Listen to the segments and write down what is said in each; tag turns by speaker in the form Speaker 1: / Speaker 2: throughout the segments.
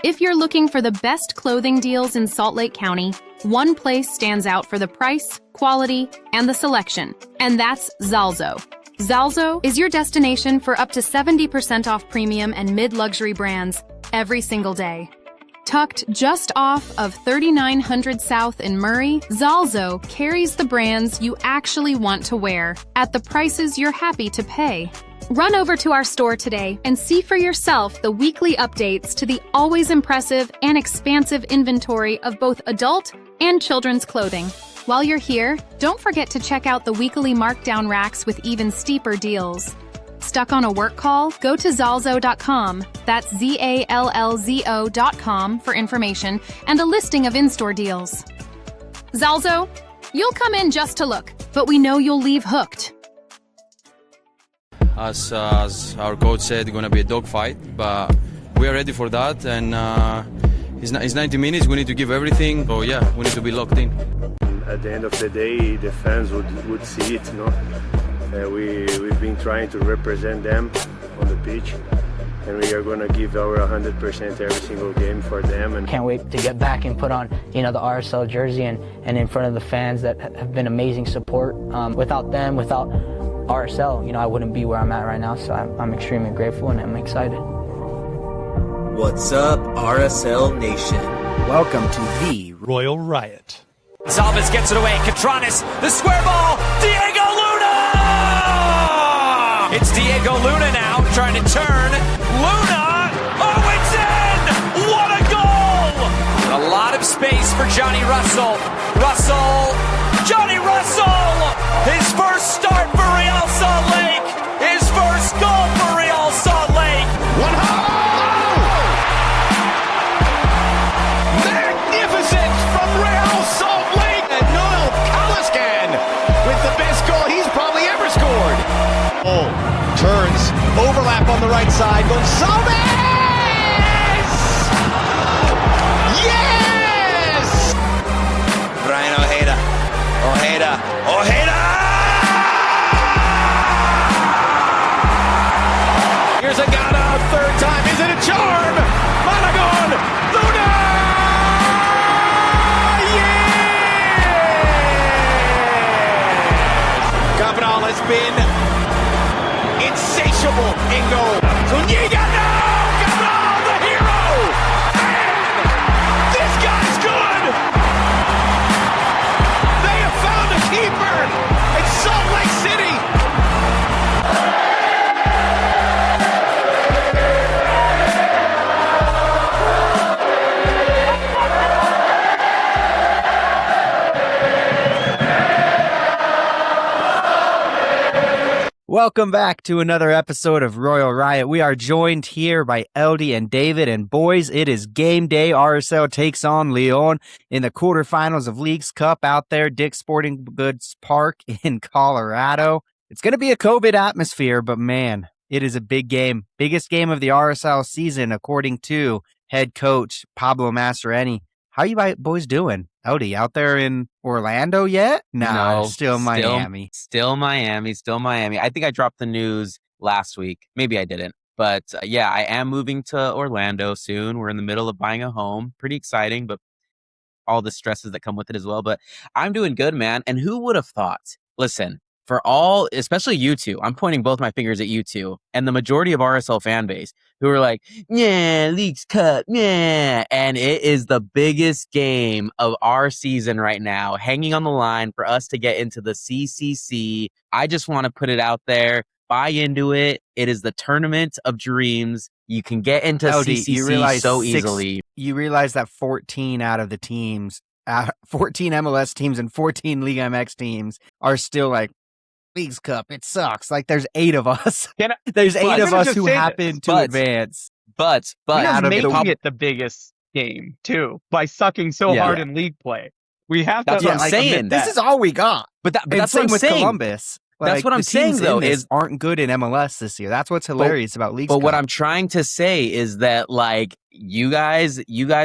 Speaker 1: If you're looking for the best clothing deals in Salt Lake County, one place stands out for the price, quality, and the selection, and that's Zalzo. Zalzo is your destination for up to 70% off premium and mid-luxury brands every single day. Tucked just off of 3900 South in Murray, Zalzo carries the brands you actually want to wear at the prices you're happy to pay. Run over to our store today and see for yourself the weekly updates to the always impressive and expansive inventory of both adult and children's clothing. While you're here, don't forget to check out the weekly markdown racks with even steeper deals. Stuck on a work call? Go to Zalzo.com, that's Zallzo.com for information and a listing of in-store deals. Zalzo, you'll come in just to look, but we know you'll leave hooked.
Speaker 2: As our coach said, it's going to be a dogfight, but we are ready for that, and it's 90 minutes, we need to give everything, so yeah, we need to be locked in.
Speaker 3: At the end of the day, the fans would see it, you know. We've been trying to represent them on the pitch, and we are going to give our 100% every single game for them. And
Speaker 4: can't wait to get back and put on, the RSL jersey and in front of the fans that have been amazing support. Without them, without RSL, I wouldn't be where I'm at right now. So I'm extremely grateful and I'm excited.
Speaker 5: What's up, RSL Nation?
Speaker 6: Welcome to the
Speaker 7: Royal Riot.
Speaker 8: Zalvis gets it away. Catranis, the square ball. Diego Luna! It's Diego Luna now trying to turn. Luna! Oh, it's in! What a goal! A lot of space for Johnny Russell. Johnny Russell! His first start for Real Salt Lake. His first goal for Real Salt Lake.
Speaker 9: One magnificent from Real Salt Lake. And Noel Kaliskan with the best goal he's probably ever scored. Oh, turns, overlap on the right side. Gonzalez! Yes!
Speaker 5: Brian Ojeda.
Speaker 9: Here's a Ghana, third time. Is it a charm? Monaghan, Luna! Yeah! Cabral has been insatiable in goal. Zuniga, no! Cabral, the hero! Man, this guy's good! They have found a keeper in Salt Lake City!
Speaker 6: Welcome back to another episode of Royal Riot. We are joined here by Eldie and David, and boys, it is game day. RSL takes on Leon in the quarterfinals of Leagues Cup out there, Dick's Sporting Goods Park in Colorado. It's going to be a COVID atmosphere, but man, it is a big game. Biggest game of the RSL season, according to head coach Pablo Mastroeni. How you boys doing? Eldie, out there in Orlando yet?
Speaker 10: No,
Speaker 6: still Miami.
Speaker 10: Still Miami. I think I dropped the news last week. Maybe I didn't. But yeah, I am moving to Orlando soon. We're in the middle of buying a home. Pretty exciting, but all the stresses that come with it as well. But I'm doing good, man. And who would have thought? Listen, for all, especially you two, I'm pointing both my fingers at you two, and the majority of RSL fan base who are like, yeah, Leagues Cup, yeah. And it is the biggest game of our season right now, hanging on the line for us to get into the CCC. I just want to put it out there, buy into it. It is the tournament of dreams. You can get into CCC so easily.
Speaker 6: You realize that 14 out of the teams, 14 MLS teams and 14 League MX teams are still like, Leagues Cup, it sucks. Like there's 8 of us. There's 8 of us who happen to advance.
Speaker 10: But
Speaker 7: making it the biggest game too by sucking so hard in league play. We have to.
Speaker 6: That's what I'm saying. This is all we got.
Speaker 10: But that's
Speaker 6: same
Speaker 10: what I'm
Speaker 6: with
Speaker 10: saying.
Speaker 6: Columbus.
Speaker 10: That's what I'm saying though is
Speaker 6: aren't good in MLS this year. That's what's hilarious about Leagues Cup.
Speaker 10: But what I'm trying to say is that like you guys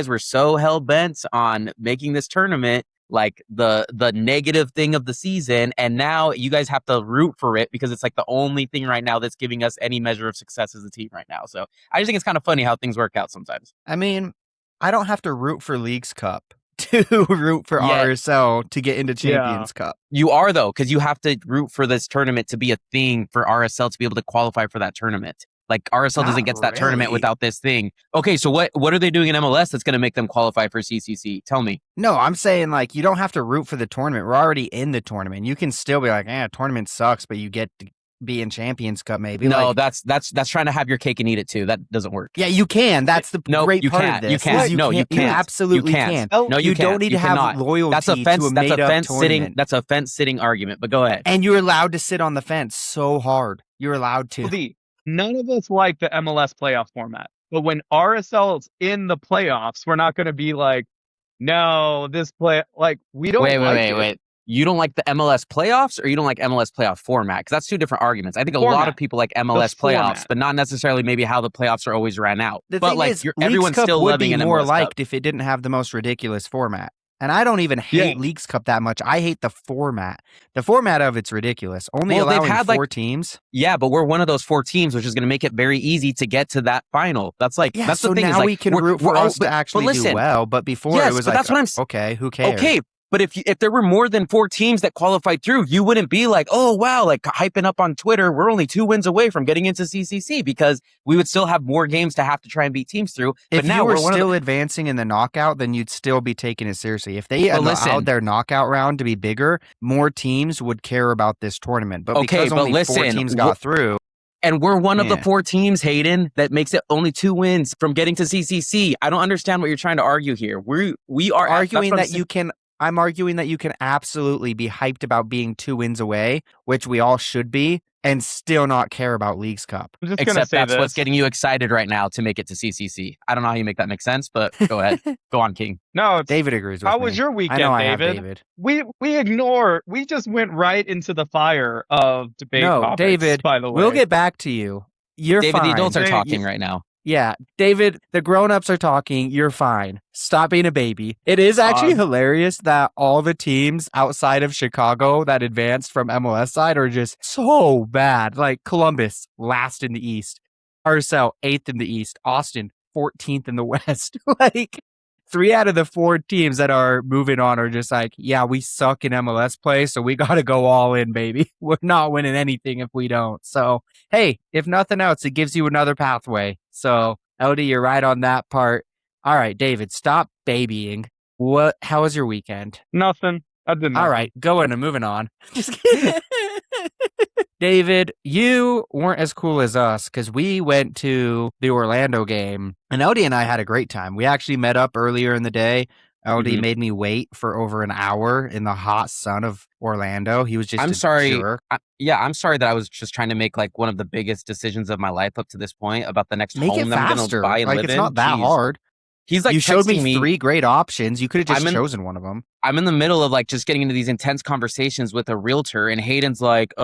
Speaker 10: were so hell bent on making this tournament like the negative thing of the season, and now you guys have to root for it because it's like the only thing right now that's giving us any measure of success as a team right now. So I just think it's kind of funny how things work out sometimes.
Speaker 6: I mean, I don't have to root for Leagues Cup to root for RSL to get into Champions Cup.
Speaker 10: You are, though, because you have to root for this tournament to be a thing for RSL to be able to qualify for that tournament. Like, RSL doesn't get to that tournament without this thing. Okay, so what are they doing in MLS that's going to make them qualify for CCC? Tell me.
Speaker 6: No, I'm saying, like, you don't have to root for the tournament. We're already in the tournament. You can still be like, tournament sucks, but you get to be in Champions Cup maybe.
Speaker 10: No,
Speaker 6: like,
Speaker 10: that's trying to have your cake and eat it too. That doesn't work.
Speaker 6: Yeah, you can. That's the great part of this.
Speaker 10: You can't.
Speaker 6: You absolutely can.
Speaker 10: No, you
Speaker 6: don't need to have loyalty to a made-up tournament.
Speaker 10: That's a fence-sitting argument, but go ahead.
Speaker 6: And you're allowed to sit on the fence so hard. You're allowed to.
Speaker 7: None of us like the MLS playoff format. But when RSL's in the playoffs, we're not going to be like, no, this we don't
Speaker 10: Wait. You don't like the MLS playoffs or you don't like MLS playoff format? Because that's two different arguments. I think a lot of people like MLS playoffs, but not necessarily maybe how the playoffs are always ran out.
Speaker 6: The thing is, everyone's still loving an MLS more liked if it didn't have the most ridiculous format. And I don't even hate Leagues Cup that much. I hate the format. The format of it's ridiculous. Only allowing 4 teams.
Speaker 10: Yeah, but we're one of those 4 teams, which is going to make it very easy to get to that final. That's like, that's
Speaker 6: so
Speaker 10: the thing.
Speaker 6: Now we can root for us to actually do well. But before it was like, that's what I'm okay, who cares?
Speaker 10: Okay. But if there were more than 4 teams that qualified through, you wouldn't be like, oh, wow, like hyping up on Twitter, we're only 2 wins away from getting into CCC, because we would still have more games to have to try and beat teams through. But
Speaker 6: if
Speaker 10: now
Speaker 6: you were still advancing in the knockout, then you'd still be taking it seriously. If they allowed their knockout round to be bigger, more teams would care about this tournament. But because only 4 teams got through.
Speaker 10: And we're one of the 4 teams, Hayden, that makes it only 2 wins from getting to CCC. I don't understand what you're trying to argue here. We are
Speaker 6: arguing that you can. I'm arguing that you can absolutely be hyped about being 2 wins away, which we all should be, and still not care about Leagues Cup.
Speaker 10: Except that's what's getting you excited right now to make it to CCC. I don't know how you make that make sense, but go ahead. Go on, King.
Speaker 7: No,
Speaker 6: David agrees with me.
Speaker 7: How was your weekend,
Speaker 6: David?
Speaker 7: We just went right into the fire of debate topics,
Speaker 6: David,
Speaker 7: by the way.
Speaker 6: We'll get back to you. You're
Speaker 10: David,
Speaker 6: fine.
Speaker 10: the adults are talking right now.
Speaker 6: Yeah, David, the grown-ups are talking. You're fine. Stop being a baby. It is actually hilarious that all the teams outside of Chicago that advanced from MLS side are just so bad. Like Columbus, last in the East. RSL, 8th in the East. Austin, 14th in the West. Like, 3 out of the 4 teams that are moving on are just like, yeah, we suck in MLS play, so we got to go all in, baby. We're not winning anything if we don't. So, hey, if nothing else, it gives you another pathway. So, LD, you're right on that part. All right, David, stop babying. How was your weekend?
Speaker 7: Nothing. I didn't.
Speaker 6: All right, going and moving on. Just kidding. David, you weren't as cool as us because we went to the Orlando game, and LD and I had a great time. We actually met up earlier in the day. LD made me wait for over an hour in the hot sun of Orlando. He was just
Speaker 10: I'm sorry that I was just trying to make like one of the biggest decisions of my life up to this point about the next home that I'm going to buy and live in.
Speaker 6: It's not that hard.
Speaker 10: He's like,
Speaker 6: you showed me 3 great options. You could have just chosen one of them.
Speaker 10: I'm in the middle of like just getting into these intense conversations with a realtor, and Hayden's like,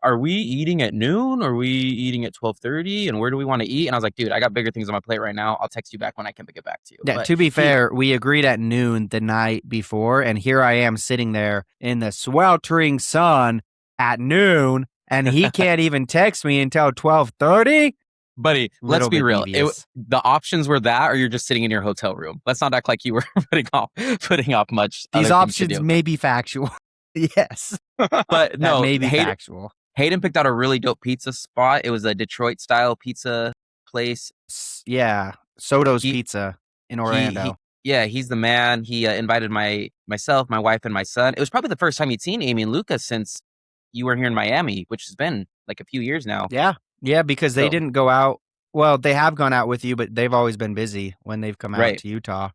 Speaker 10: are we eating at noon? Or are we eating at 12:30? And where do we want to eat? And I was like, dude, I got bigger things on my plate right now. I'll text you back when I can get back to you.
Speaker 6: Yeah, but to be fair, we agreed at noon the night before, and here I am sitting there in the sweltering sun at noon, and he can't even text me until 12:30.
Speaker 10: Buddy, let's be real. The options were that, or you're just sitting in your hotel room. Let's not act like you were putting off much.
Speaker 6: These options may be factual. Yes.
Speaker 10: But no,
Speaker 6: may be factual.
Speaker 10: Hayden picked out a really dope pizza spot. It was a Detroit-style pizza place.
Speaker 6: Yeah, Soto's Pizza in Orlando.
Speaker 10: He's the man. He invited myself, my wife, and my son. It was probably the first time he'd seen Amy and Lucas since you were here in Miami, which has been like a few years now.
Speaker 6: Yeah, because they didn't go out. Well, they have gone out with you, but they've always been busy when they've come out to Utah.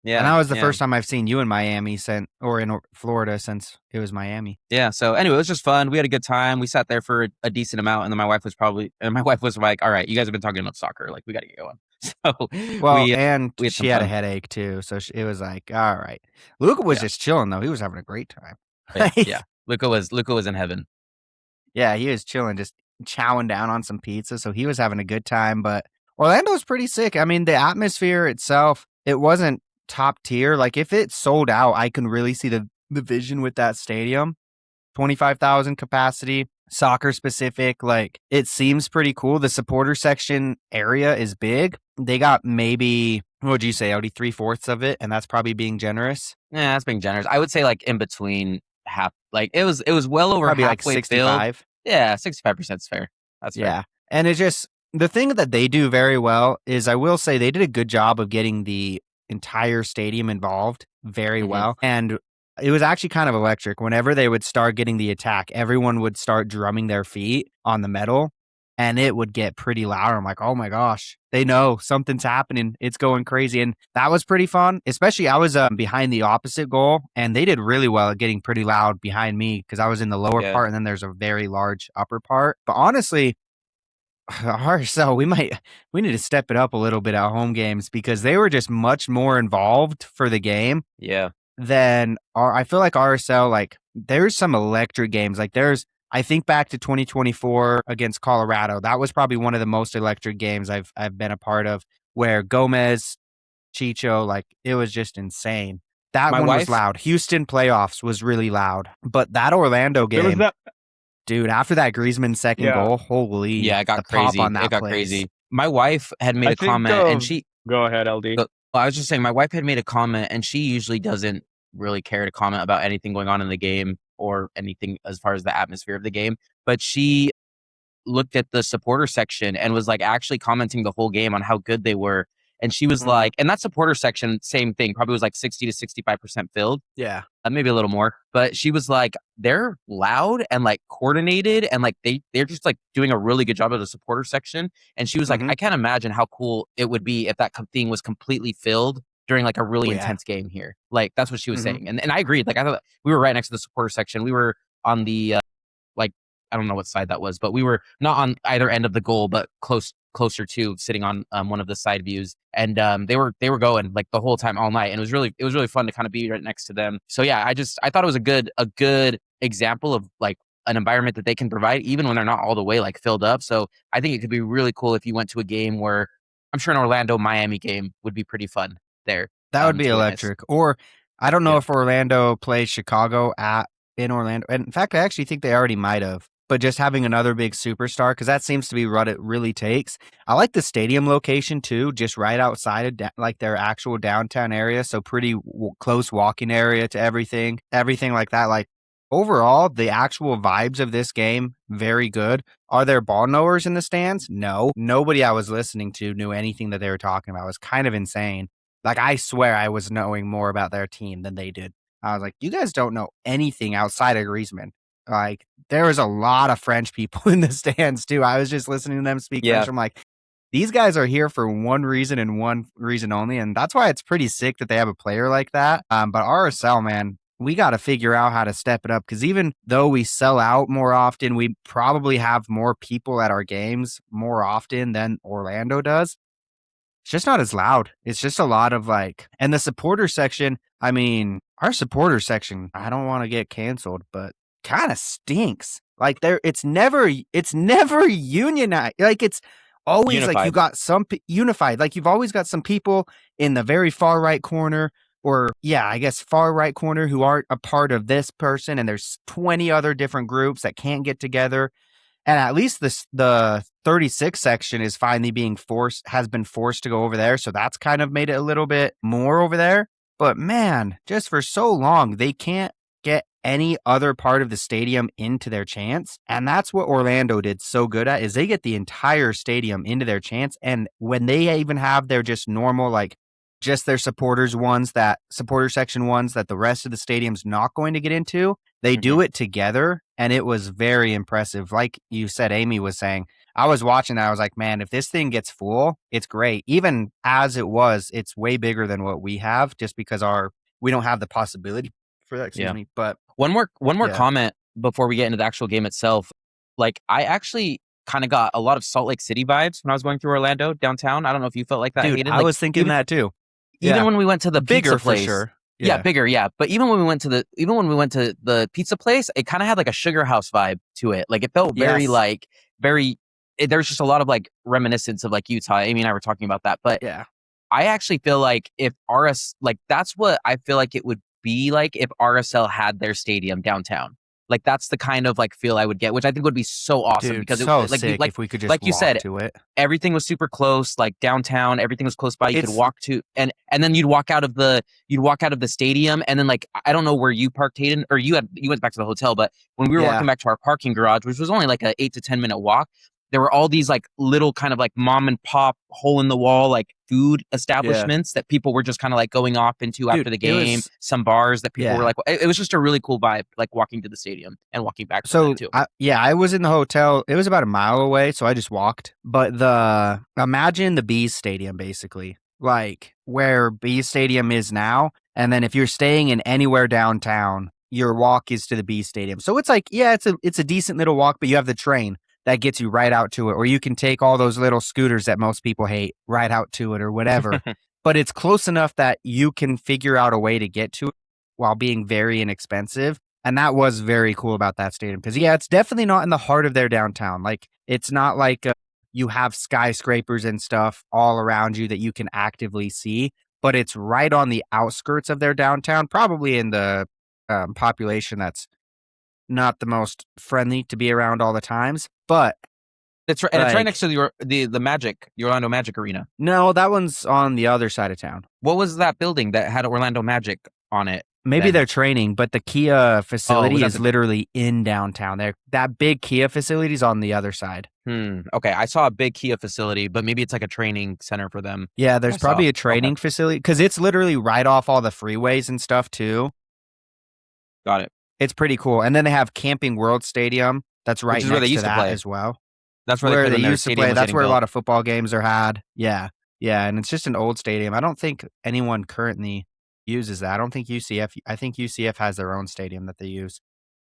Speaker 6: Yeah, and that was the first time I've seen you in Miami or in Florida since it was Miami.
Speaker 10: Yeah. So anyway, it was just fun. We had a good time. We sat there for a decent amount, and then my wife was like, "All right, you guys have been talking about soccer. Like, we got to get going." So
Speaker 6: she had a headache too, so it was like, "All right." Luca was just chilling though. He was having a great time.
Speaker 10: Yeah. Luca was in heaven.
Speaker 6: Yeah, he was chilling, just chowing down on some pizza. So he was having a good time. But Orlando was pretty sick. I mean, the atmosphere itself, it wasn't top tier. Like if it sold out, I can really see the vision with that stadium. 25,000 capacity, soccer specific. Like it seems pretty cool. The supporter section area is big. They got maybe What would you say, Odie? 3/4 of it, and that's probably being generous.
Speaker 10: Yeah, that's being generous. I would say like in between half. Like it was well over
Speaker 6: Probably like
Speaker 10: halfway
Speaker 6: 65.
Speaker 10: filled. Yeah, 65% is fair. That's fair.
Speaker 6: Yeah, and it's just the thing that they do very well is I will say they did a good job of getting the entire stadium involved very well, and it was actually kind of electric. Whenever they would start getting the attack, everyone would start drumming their feet on the metal, and it would get pretty loud. I'm like, oh my gosh, they know something's happening. It's going crazy. And that was pretty fun, especially I was behind the opposite goal, and they did really well at getting pretty loud behind me because I was in the lower part, and then there's a very large upper part. But honestly, RSL, we need to step it up a little bit at home games because they were just much more involved for the game.
Speaker 10: Yeah.
Speaker 6: Then I feel like RSL, like there's some electric games. Like I think back to 2024 against Colorado. That was probably one of the most electric games I've been a part of, where Gomez, Chicho, like it was just insane. That one was loud. Houston playoffs was really loud, but that Orlando game, dude, after that Griezmann second goal, holy,
Speaker 10: it got crazy. It got crazy. My wife had made a comment, and she
Speaker 7: go ahead, LD.
Speaker 10: I was just saying, my wife had made a comment, and she usually doesn't really care to comment about anything going on in the game or anything as far as the atmosphere of the game. But she looked at the supporter section and was like actually commenting the whole game on how good they were. And she was like, and that supporter section, same thing, probably was like 60 to 65% filled.
Speaker 6: Yeah.
Speaker 10: Maybe a little more. But she was like, they're loud and like coordinated and like they're just like doing a really good job of the supporter section. And she was like, I can't imagine how cool it would be if that thing was completely filled during like a really intense game here. Like that's what she was saying. And I agreed. Like I thought we were right next to the supporter section. We were on the like, I don't know what side that was, but we were not on either end of the goal, but closer to, sitting on one of the side views. And they were going like the whole time all night. And it was really fun to kind of be right next to them. So yeah, I thought it was a good example of like an environment that they can provide even when they're not all the way like filled up. So I think it could be really cool if you went to a game where, I'm sure an Orlando Miami game would be pretty fun there.
Speaker 6: That would be electric. Or I don't know if Orlando plays Chicago in Orlando. And in fact, I actually think they already might have. But just having another big superstar, because that seems to be what it really takes. I like the stadium location too, just right outside of like their actual downtown area. So pretty close walking area to everything like that. Like overall, the actual vibes of this game, very good. Are there ball knowers in the stands? No. Nobody I was listening to knew anything that they were talking about. It was kind of insane. Like I swear I was knowing more about their team than they did. I was like, you guys don't know anything outside of Griezmann. Like there was a lot of French people in the stands too. I was just listening to them speak French. I'm like, these guys are here for one reason and one reason only. And that's why it's pretty sick that they have a player like that. But RSL, man, we got to figure out how to step it up. Because even though we sell out more often, we probably have more people at our games more often than Orlando does. It's just not as loud. It's just a lot of like, and the supporter section, I mean, our supporter section, I don't want to get canceled, but kind of stinks. Like it's never unionized. Like it's always unified. Like you got some unified. Like you've always got some people in the very far right corner, or I guess far right corner, who aren't a part of this person, and there's 20 other different groups that can't get together. And at least the 36 section is finally has been forced to go over there. So that's kind of made it a little bit more over there. But man, just for so long, they can't get any other part of the stadium into their chants. And that's what Orlando did so good at, is they get the entire stadium into their chants. And when they even have their just normal, like just their supporter section ones that the rest of the stadium's not going to get into, they do it together. And it was very impressive. Like you said, Amy was saying, I was watching that. I was like, man, if this thing gets full, it's great. Even as it was, it's way bigger than what we have, just because we don't have the possibility for that. Excuse me. But
Speaker 10: one more comment before we get into the actual game itself. Like I actually kind of got a lot of Salt Lake City vibes when I was going through Orlando downtown. I don't know if you felt like that.
Speaker 6: Dude, I was thinking that too.
Speaker 10: Even when we went to the
Speaker 6: bigger
Speaker 10: pizza place,
Speaker 6: for sure.
Speaker 10: Yeah, bigger, yeah. But even when we went to the pizza place, it kind of had like a Sugar House vibe to it. Like it felt very there's just a lot of like reminiscence of like Utah. Amy and I were talking about that. But I actually feel like if that's what I feel like it would be like if RSL had their stadium downtown. Like that's the kind of like feel I would get, which I think would be so awesome.
Speaker 6: Dude,
Speaker 10: because
Speaker 6: so
Speaker 10: it, like
Speaker 6: sick if we could just
Speaker 10: like you
Speaker 6: walk
Speaker 10: said,
Speaker 6: to it.
Speaker 10: everything was super close, like downtown, everything was close by. You could walk to, and then you'd walk out of the stadium, and then like I don't know where you parked, Hayden, or you went back to the hotel, but when we were walking back to our parking garage, which was only like a 8 to 10 minute walk, there were all these like little kind of like mom and pop hole in the wall like food establishments that people were just kind of like going off into after the game. Some bars that people were like, it was just a really cool vibe, like walking to the stadium and walking back.
Speaker 6: So I was in the hotel. It was about a mile away, so I just walked. But imagine the Bees Stadium, basically, like where Bees Stadium is now. And then if you're staying in anywhere downtown, your walk is to the Bees Stadium. So it's like, it's a decent little walk, but you have the train that gets you right out to it, or you can take all those little scooters that most people hate right out to it or whatever. But it's close enough that you can figure out a way to get to it while being very inexpensive. And that was very cool about that stadium. Because, it's definitely not in the heart of their downtown. Like, it's not like you have skyscrapers and stuff all around you that you can actively see, but it's right on the outskirts of their downtown, probably in the population that's not the most friendly to be around all the times. But
Speaker 10: it's right, and it's right next to the Magic, the Orlando Magic Arena.
Speaker 6: No, that one's on the other side of town.
Speaker 10: What was that building that had Orlando Magic on it?
Speaker 6: Maybe they're training, but the Kia facility is literally in downtown. That big Kia facility is on the other side.
Speaker 10: Okay, I saw a big Kia facility, but maybe it's like a training center for them.
Speaker 6: Yeah, there's probably a training facility because it's literally right off all the freeways and stuff too.
Speaker 10: Got it.
Speaker 6: It's pretty cool. And then they have Camping World Stadium. That's right next
Speaker 10: where they used
Speaker 6: to
Speaker 10: to
Speaker 6: that
Speaker 10: play
Speaker 6: as well.
Speaker 10: That's where they used to play.
Speaker 6: That's where a lot of football games are had. Yeah. Yeah. And it's just an old stadium. I don't think anyone currently uses that. I think UCF has their own stadium that they use.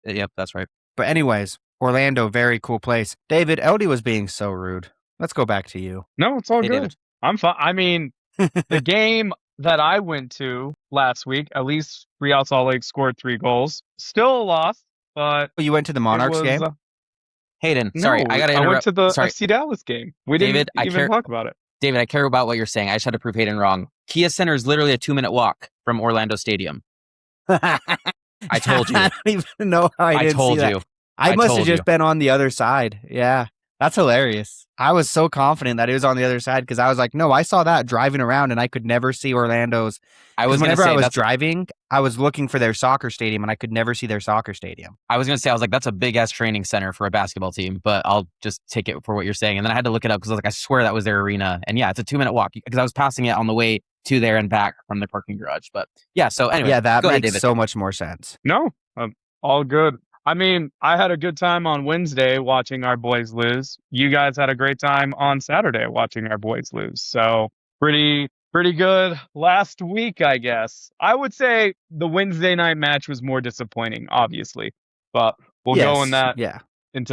Speaker 10: Yep, that's right.
Speaker 6: But anyways, Orlando, very cool place. David, LD was being so rude. Let's go back to you.
Speaker 7: No, it's all good.
Speaker 10: David.
Speaker 7: I'm fine. I mean, the game that I went to last week, at least Real Salt Lake scored 3 goals. Still a loss, but
Speaker 6: you went to the Monarchs game?
Speaker 10: Hayden, sorry, I got to interrupt.
Speaker 7: I went to the FC Dallas game. We didn't even talk about it.
Speaker 10: David, I care about what you're saying. I just had to prove Hayden wrong. Kia Center is literally a 2-minute walk from Orlando Stadium. I told you.
Speaker 6: I don't even know how I didn't
Speaker 10: told
Speaker 6: see that.
Speaker 10: you.
Speaker 6: I must have just been on the other side. Yeah. That's hilarious. I was so confident that it was on the other side because I was like, no, I saw that driving around and I could never see Orlando's. Whenever I was driving, I was looking for their soccer stadium and I could never see their soccer stadium.
Speaker 10: I was going to say, I was like, that's a big ass training center for a basketball team, but I'll just take it for what you're saying. And then I had to look it up because I was like, I swear that was their arena. And yeah, it's a 2-minute walk because I was passing it on the way to there and back from the parking garage. But yeah, so anyway.
Speaker 6: Yeah, that makes so much more sense.
Speaker 7: No, all good. I mean, I had a good time on Wednesday watching our boys lose. You guys had a great time on Saturday watching our boys lose. So pretty good last week, I guess. I would say the Wednesday night match was more disappointing, obviously, but we'll go into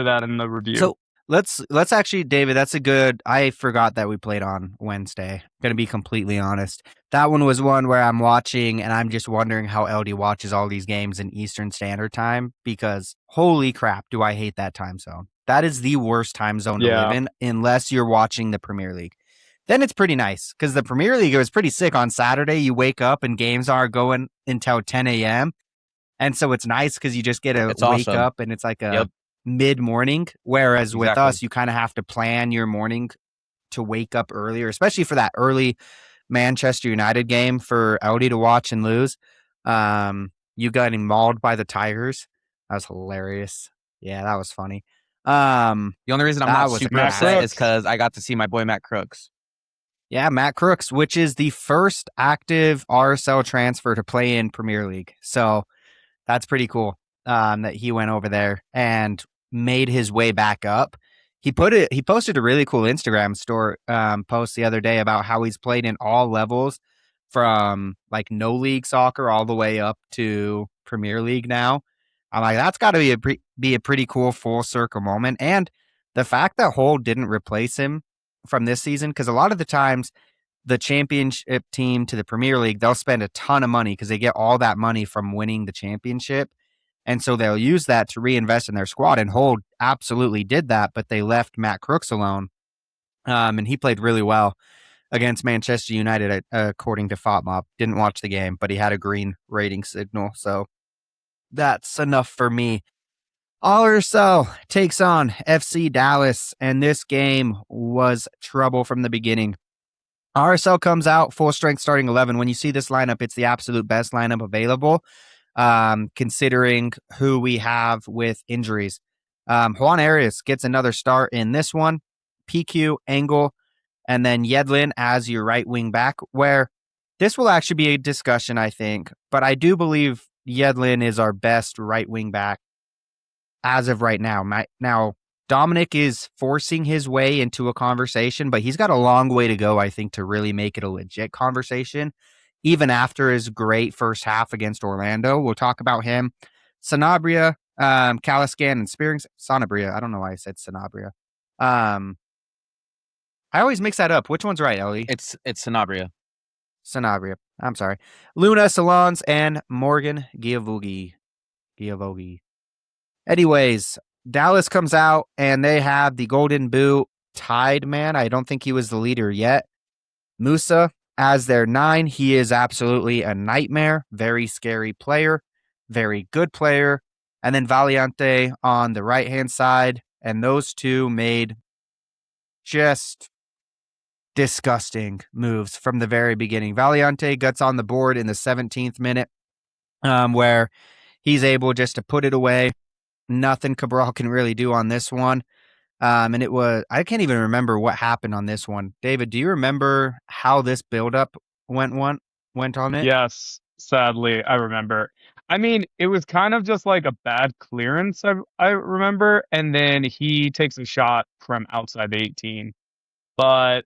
Speaker 7: that in the review.
Speaker 6: So let's actually, David, I forgot that we played on Wednesday. Going to be completely honest. That one was one where I'm watching and I'm just wondering how LD watches all these games in Eastern Standard Time because holy crap, do I hate that time zone. That is the worst time zone to live in unless you're watching the Premier League. Then it's pretty nice because the Premier League, it was pretty sick. On Saturday, you wake up and games are going until 10 a.m. And so it's nice because you just get to wake up and it's like a mid-morning. Whereas with us, you kind of have to plan your morning to wake up earlier, especially for that early Manchester United game for LD to watch and lose. You getting mauled by the Tigers. That was hilarious. Yeah, that was funny.
Speaker 10: The only reason I'm not super upset is because I got to see my boy Matt Crooks.
Speaker 6: Yeah, Matt Crooks, which is the first active RSL transfer to play in Premier League. So that's pretty cool that he went over there and made his way back up. He posted a really cool Instagram post the other day about how he's played in all levels from like no league soccer all the way up to Premier League now. I'm like, that's got to be a pretty cool full circle moment. And the fact that Hull didn't replace him from this season, because a lot of the times the championship team to the Premier League, they'll spend a ton of money because they get all that money from winning the championship. And so they'll use that to reinvest in their squad. And Hull absolutely did that, but they left Matt Crooks alone. And he played really well against Manchester United, according to FOTMOB. Didn't watch the game, but he had a green rating signal. So that's enough for me. RSL takes on FC Dallas, and this game was trouble from the beginning. RSL comes out full strength starting 11. When you see this lineup, it's the absolute best lineup available, considering who we have with injuries. Juan Arias gets another start in this one. PQ, Engel, and then Yedlin as your right wing back, where this will actually be a discussion, I think. But I do believe Yedlin is our best right wing back as of right now. Now, Dominic is forcing his way into a conversation, but he's got a long way to go, I think, to really make it a legit conversation, even after his great first half against Orlando. We'll talk about him. Sanabria, Caliscan, and Spearing. Sanabria. I don't know why I said Sanabria. I always mix that up. Which one's right, Ellie?
Speaker 10: It's Sanabria.
Speaker 6: Sanabria. I'm sorry. Luna, Salons, and Morgan Giavogi. Anyways, Dallas comes out and they have the Golden Boot tied man. I don't think he was the leader yet. Musa as their 9. He is absolutely a nightmare. Very scary player. Very good player. And then Valiente on the right-hand side. And those two made just disgusting moves from the very beginning. Valiente gets on the board in the 17th minute, where he's able just to put it away. Nothing Cabral can really do on this one. And it was, I can't even remember what happened on this one. David, do you remember how this buildup went on it?
Speaker 7: Yes, sadly, I remember. I mean, it was kind of just like a bad clearance, I remember, and then he takes a shot from outside the 18. But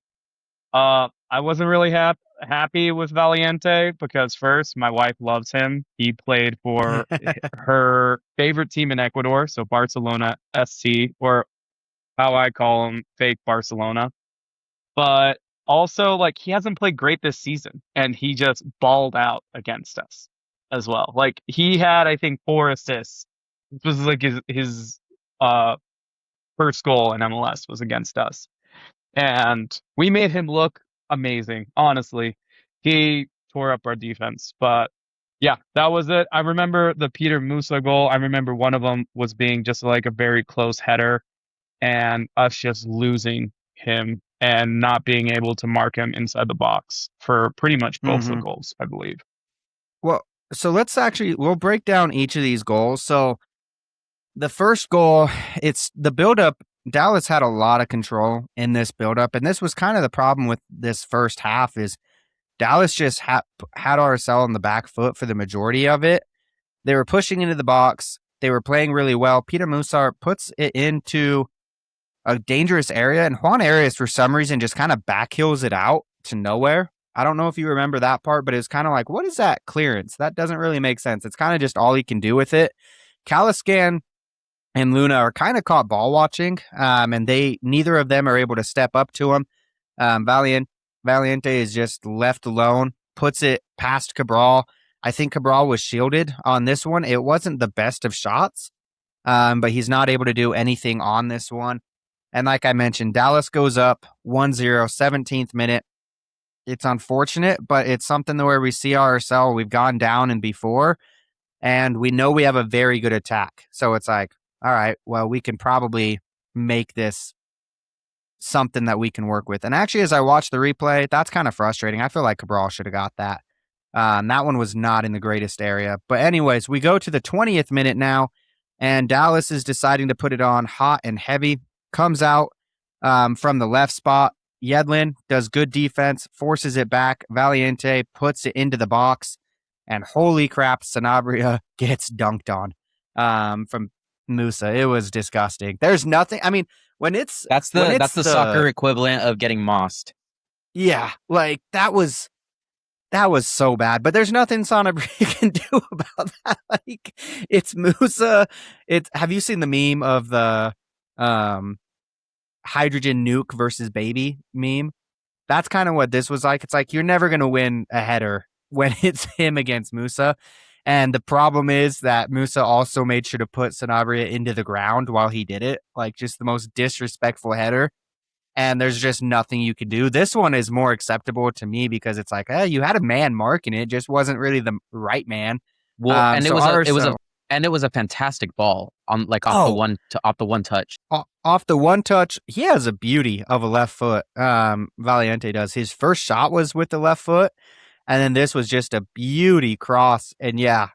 Speaker 7: I wasn't really happy with Valiente because first, my wife loves him. He played for her favorite team in Ecuador, so Barcelona SC, or how I call him, fake Barcelona. But also, like, he hasn't played great this season, and he just balled out against us as well. Like, he had, I think, 4 assists. This was like his first goal in MLS was against us. And we made him look amazing, honestly. He tore up our defense. But yeah, that was it. I remember the Peter Musa goal. I remember one of them was being just like a very close header and us just losing him and not being able to mark him inside the box for pretty much both the goals, I believe.
Speaker 6: Well, so we'll break down each of these goals. So the first goal, it's the buildup. Dallas had a lot of control in this buildup, and this was kind of the problem with this first half is Dallas just had RSL on the back foot for the majority of it. They were pushing into the box. They were playing really well. Peter Musar puts it into a dangerous area, and Juan Arias, for some reason, just kind of backhills it out to nowhere. I don't know if you remember that part, but it was kind of like, what is that clearance? That doesn't really make sense. It's kind of just all he can do with it. Caliscan and Luna are kind of caught ball watching, and neither of them are able to step up to him. Valiente is just left alone, puts it past Cabral. I think Cabral was shielded on this one. It wasn't the best of shots, but he's not able to do anything on this one. And like I mentioned, Dallas goes up 1-0, 17th minute. It's unfortunate, but it's something where we see RSL. We've gone down and before, and we know we have a very good attack. So it's like, all right, well, we can probably make this something that we can work with. And actually, as I watch the replay, that's kind of frustrating. I feel like Cabral should have got that. That one was not in the greatest area. But anyways, we go to the 20th minute now, and Dallas is deciding to put it on hot and heavy. Comes out from the left spot. Yedlin does good defense, forces it back. Valiente puts it into the box, and holy crap, Sanabria gets dunked on from Musa. It was disgusting. There's nothing. I mean, that's the
Speaker 10: soccer equivalent of getting mossed.
Speaker 6: Yeah, like that was so bad. But there's nothing Sanabria can do about that. Like, it's Musa. Have you seen the meme of the hydrogen nuke versus baby meme? That's kind of what this was like. It's like you're never gonna win a header when it's him against Musa. And the problem is that Musa also made sure to put Sanabria into the ground while he did it. Like, just the most disrespectful header. And there's just nothing you could do. This one is more acceptable to me because it's like, you had a man marking it, just wasn't really the right man.
Speaker 10: Well, and it was And it was a fantastic ball on like off the one touch.
Speaker 6: Off the one touch, he has a beauty of a left foot. Valiente does. His first shot was with the left foot, and then this was just a beauty cross. And yeah,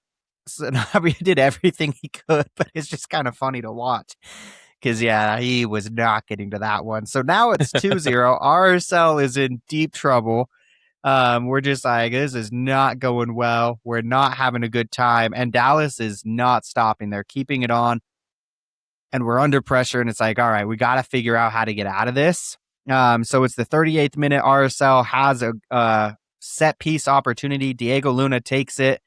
Speaker 6: Sanabria did everything he could, but it's just kind of funny to watch. Because, yeah, he was not getting to that one. So now it's 2-0. RSL is in deep trouble. We're just like, this is not going well. We're not having a good time. And Dallas is not stopping. They're keeping it on. And we're under pressure. And it's like, all right, we got to figure out how to get out of this. So it's the 38th minute. RSL has a set piece opportunity. Diego Luna takes it.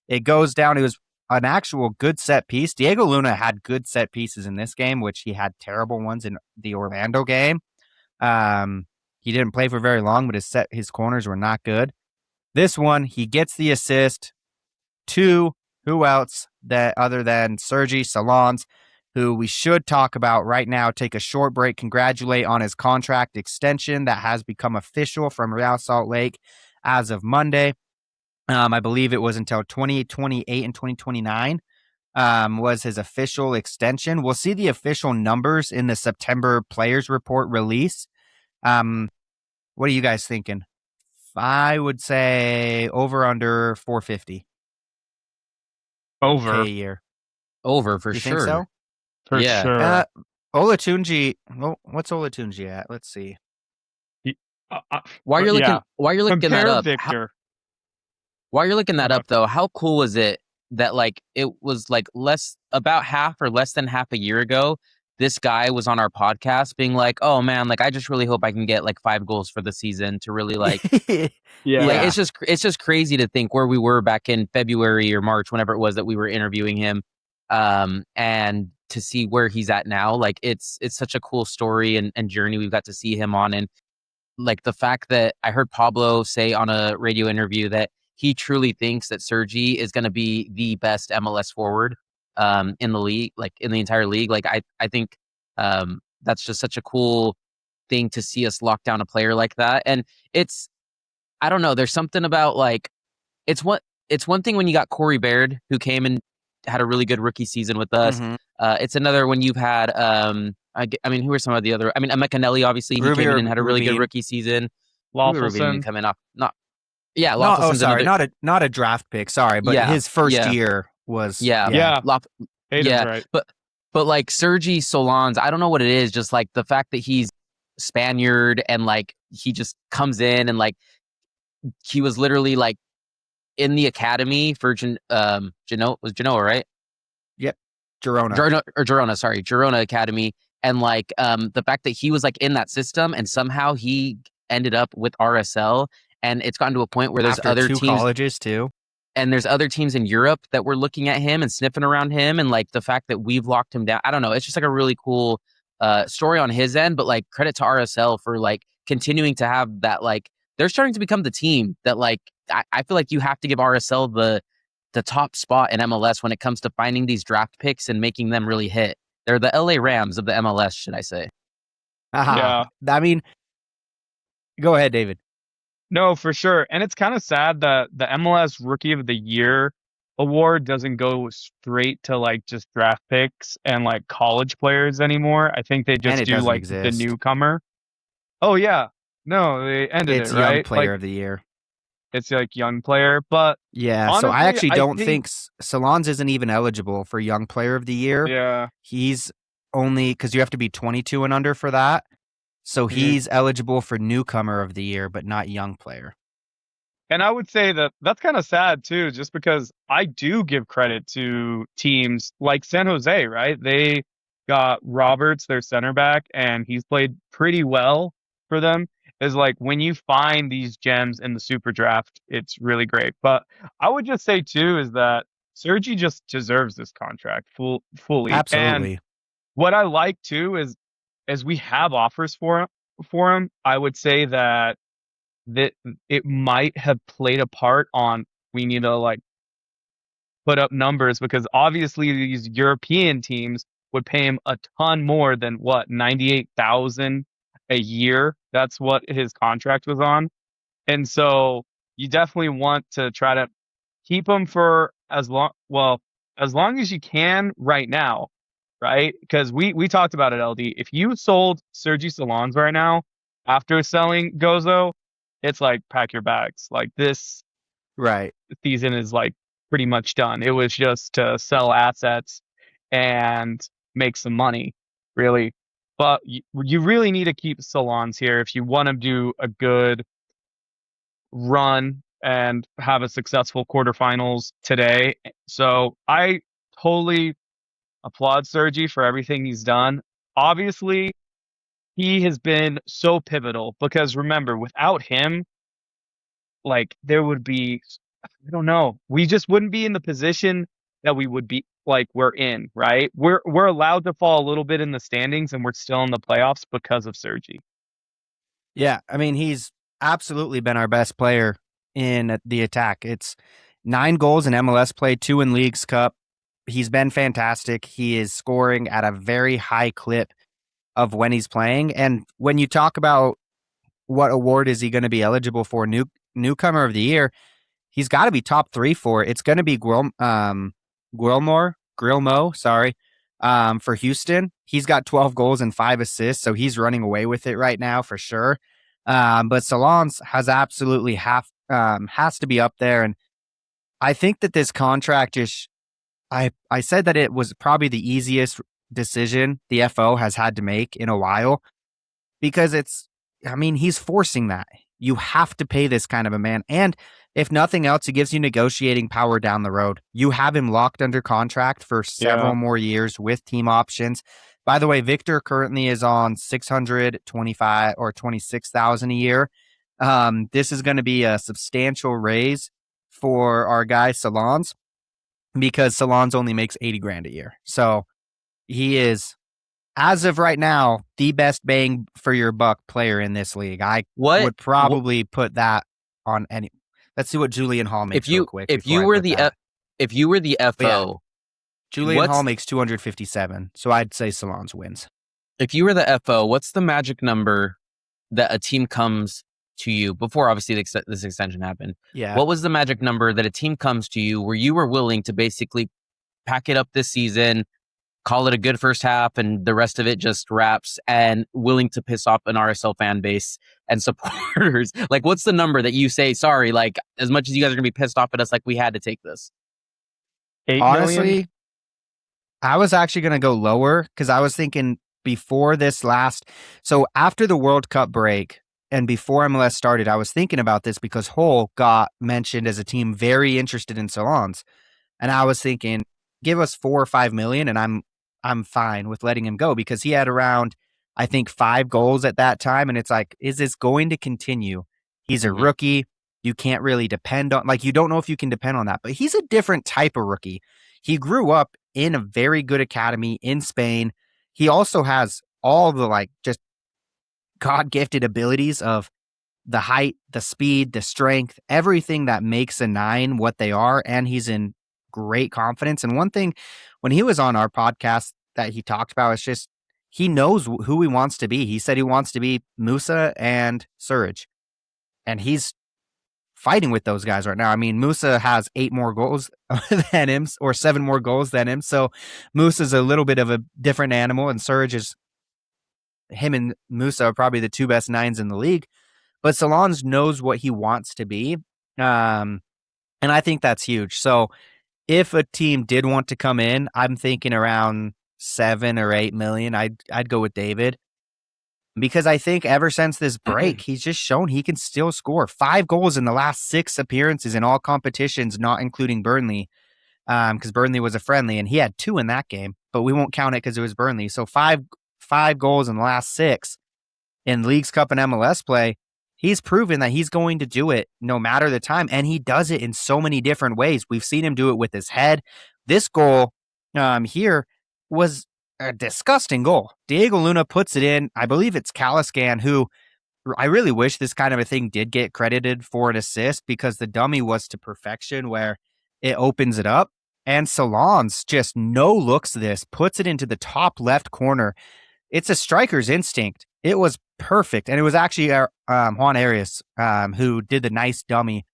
Speaker 6: It goes down. It was an actual good set piece. Diego Luna had good set pieces in this game, which he had terrible ones in the Orlando game. He didn't play for very long, but his corners were not good. This one, he gets the assist to who else other than Sergi Salons, who we should talk about right now. Take a short break, congratulate on his contract extension that has become official from Real Salt Lake as of Monday. I believe it was until 2028 and 2029 was his official extension. We'll see the official numbers in the September players report release. What are you guys thinking? I would say over under 450.
Speaker 7: Over.
Speaker 6: A year.
Speaker 10: Over for
Speaker 6: you
Speaker 10: sure.
Speaker 6: Think so?
Speaker 7: For sure.
Speaker 6: Olatunji, what's Olatunji at? Let's see.
Speaker 10: While you're looking
Speaker 7: Compare
Speaker 10: that up,
Speaker 7: Victor.
Speaker 10: While you're looking that up, though, how cool was it that like it was like about half or less than half a year ago, this guy was on our podcast being like, "Oh man, like I just really hope I can get like 5 goals for the season to really like."
Speaker 7: Yeah.
Speaker 10: Like, it's just crazy to think where we were back in February or March, whenever it was that we were interviewing him, and to see where he's at now. Like it's such a cool story and journey we've got to see him on, and like the fact that I heard Pablo say on a radio interview that he truly thinks that Sergi is going to be the best MLS forward in the league, like in the entire league. Like I think that's just such a cool thing to see us lock down a player like that. And I don't know, there's something about like it's one thing when you got Corey Baird, who came and had a really good rookie season with us.
Speaker 6: Mm-hmm.
Speaker 10: It's another when you've had I mean, who are some of the other? I mean, Emekanelli, obviously, he came in and had a really good rookie season.
Speaker 7: Lawfulson
Speaker 10: coming off, Lawfulson's
Speaker 6: not a draft pick. Sorry, but his first year was
Speaker 7: right.
Speaker 10: But like Sergi Solans, I don't know what it is. Just like the fact that he's Spaniard and like he just comes in and like he was literally like in the academy for Genoa, right?
Speaker 6: Yep, Girona
Speaker 10: Academy. And like the fact that he was like in that system and somehow he ended up with RSL, and it's gotten to a point where there's
Speaker 6: After
Speaker 10: other
Speaker 6: two
Speaker 10: teams
Speaker 6: colleges too.
Speaker 10: And there's other teams in Europe that were looking at him and sniffing around him, and like the fact that we've locked him down. I don't know. It's just like a really cool story on his end, but like credit to RSL for like continuing to have that. Like they're starting to become the team that like I feel like you have to give RSL the top spot in MLS when it comes to finding these draft picks and making them really hit. They're the LA Rams of the MLS, should I say?
Speaker 7: Yeah.
Speaker 6: I mean, go ahead, David.
Speaker 7: No, for sure. And it's kind of sad that the MLS Rookie of the Year award doesn't go straight to like just draft picks and like college players anymore. I think they just do like the newcomer. Oh yeah. No, they ended
Speaker 6: it's
Speaker 7: it, right?
Speaker 6: Young Player
Speaker 7: like,
Speaker 6: of the Year.
Speaker 7: It's like young player, but
Speaker 6: yeah.
Speaker 7: honestly,
Speaker 6: So I actually don't think Salons isn't even eligible for Young Player of the Year.
Speaker 7: Yeah.
Speaker 6: He's only because you have to be 22 and under for that. So he's eligible for Newcomer of the Year, but not Young Player.
Speaker 7: And I would say that that's kind of sad too, just because I do give credit to teams like San Jose, right? They got Roberts, their center back, and he's played pretty well for them. Is like when you find these gems in the super draft, it's really great. But I would just say too is that Sergi just deserves this contract fully.
Speaker 6: Absolutely.
Speaker 7: And what I like too is as we have offers for him, I would say that it might have played a part on we need to like put up numbers, because obviously these European teams would pay him a ton more than 98,000 a year. That's what his contract was on. And so you definitely want to try to keep him for as long. Well, as long as you can right now, right? Because we talked about it, LD. If you sold Sergi Salons right now after selling Gozo, it's like pack your bags. Like this
Speaker 6: Right.
Speaker 7: season is like pretty much done. It was just to sell assets and make some money, really. But you really need to keep Salons here if you want to do a good run and have a successful quarterfinals today. So I totally applaud Sergi for everything he's done. Obviously, he has been so pivotal because remember, without him, like there would be, I don't know, we just wouldn't be in the position that we would be like we're in, right? We're allowed to fall a little bit in the standings and we're still in the playoffs because of Sergi.
Speaker 6: Yeah, I mean, he's absolutely been our best player in the attack. It's 9 goals in MLS play, 2 in Leagues Cup. He's been fantastic. He is scoring at a very high clip of when he's playing. And when you talk about what award is he going to be eligible for, newcomer of the year, he's got to be top 3 for it. It's going to be Guillermo, sorry, for Houston. He's got 12 goals and 5 assists, so he's running away with it right now for sure. But Salons has absolutely has to be up there. And I think that this contract is, I said that it was probably the easiest decision the FO has had to make in a while because he's forcing that. You have to pay this kind of a man. And if nothing else, it gives you negotiating power down the road. You have him locked under contract for several more years with team options. By the way, Victor currently is on $625 or $26,000 a year. This is going to be a substantial raise for our guy Salons because Salons only makes $80,000 a year. So he is, as of right now, the best bang for your buck player in this league. I would probably put that on any. Let's see what Julian Hall makes real quick.
Speaker 10: If you were the FO,
Speaker 6: Julian Hall makes 257, so I'd say Salons wins.
Speaker 10: If you were the FO, what's the magic number that a team comes to you before obviously this extension happened?
Speaker 6: Yeah.
Speaker 10: What was the magic number that a team comes to you where you were willing to basically pack it up this season, call it a good first half, and the rest of it just wraps, and willing to piss off an RSL fan base and supporters? Like, what's the number that you say, sorry, like, as much as you guys are going to be pissed off at us, like, we had to take this?
Speaker 7: 8
Speaker 6: Honestly,
Speaker 7: million?
Speaker 6: I was actually going to go lower because I was thinking before this so after the World Cup break and before MLS started, I was thinking about this because Hull got mentioned as a team very interested in Salons. And I was thinking, give us 4 or 5 million and I'm fine with letting him go because he had around, I think, 5 goals at that time. And it's like, is this going to continue? He's a rookie. You can't really depend on, you don't know if you can depend on that, but he's a different type of rookie. He grew up in a very good academy in Spain. He also has all the just God-gifted abilities of the height, the speed, the strength, everything that makes a 9 what they are. And he's in great confidence. And one thing when he was on our podcast that he talked about is just he knows who he wants to be. He said he wants to be Musa and Serge. And he's fighting with those guys right now. I mean, Musa has 8 more goals than him or 7 more goals than him. So Musa's a little bit of a different animal, and Serge is, him and Musa are probably the 2 best 9s in the league. But Salons knows what he wants to be. And I think that's huge. So if a team did want to come in, I'm thinking around 7 or 8 million. I'd go with David. Because I think ever since this break, he's just shown he can still score 5 goals in the last 6 appearances in all competitions, not including Burnley, because Burnley was a friendly, and he had 2 in that game, but we won't count it because it was Burnley. So 5 goals in the last 6 in Leagues Cup and MLS play. He's proven that he's going to do it no matter the time, and he does it in so many different ways. We've seen him do it with his head. This goal here was a disgusting goal. Diego Luna puts it in. I believe it's Caliscan, who I really wish this kind of a thing did get credited for an assist because the dummy was to perfection where it opens it up. And Salons just no-looks this, puts it into the top left corner. It's a striker's instinct. It was perfect. And it was actually Juan Arias who did the nice dummy.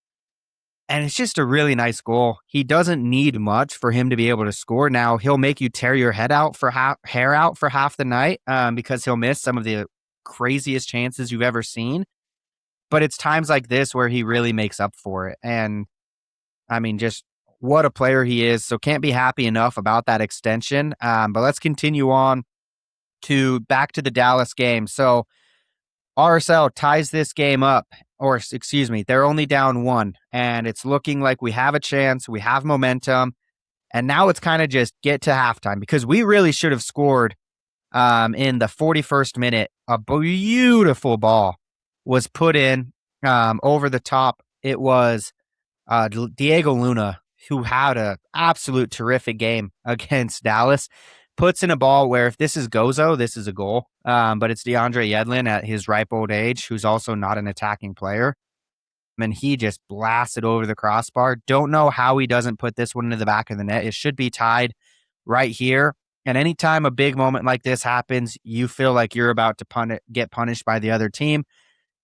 Speaker 6: And it's just a really nice goal. He doesn't need much for him to be able to score. Now, he'll make you tear your hair out for half the night because he'll miss some of the craziest chances you've ever seen. But it's times like this where he really makes up for it. And I mean, just what a player he is. So can't be happy enough about that extension. But let's continue on back to the Dallas game. So RSL ties this game up, or excuse me, they're only down 1, and it's looking like we have a chance. We have momentum, and now it's kind of just get to halftime because we really should have scored in the 41st minute. A beautiful ball was put in over the top. It was Diego Luna, who had an absolute terrific game against Dallas. Puts in a ball where if this is Gozo, this is a goal. But it's DeAndre Yedlin at his ripe old age, who's also not an attacking player. And he just blasted over the crossbar. Don't know how he doesn't put this one into the back of the net. It should be tied right here. And anytime a big moment like this happens, you feel like you're about to get punished by the other team.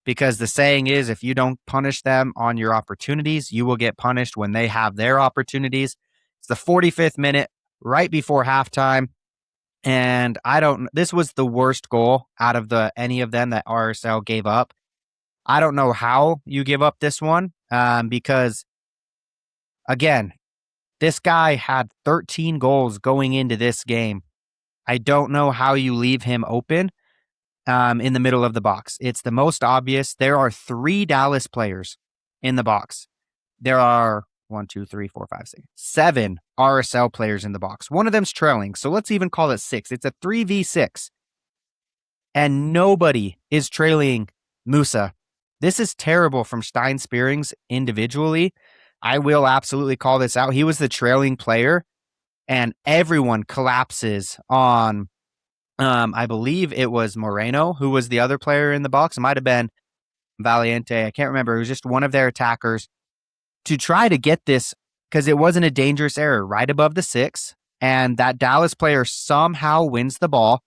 Speaker 6: Because the saying is, if you don't punish them on your opportunities, you will get punished when they have their opportunities. It's the 45th minute, right before halftime. And this was the worst goal out of any of them that RSL gave up. I don't know how you give up this one because, again, this guy had 13 goals going into this game. I don't know how you leave him open in the middle of the box. It's the most obvious. There are 3 Dallas players in the box. There are 7 RSL players in the box. One of them's trailing, so let's even call it 6. It's a 3v6. And nobody is trailing Musa. This is terrible from Stein Spearings individually. I will absolutely call this out. He was the trailing player, and everyone collapses on, I believe it was Moreno, who was the other player in the box. It might have been Valiente. I can't remember. It was just one of their attackers to try to get this, because it wasn't a dangerous error, right above the 6, and that Dallas player somehow wins the ball,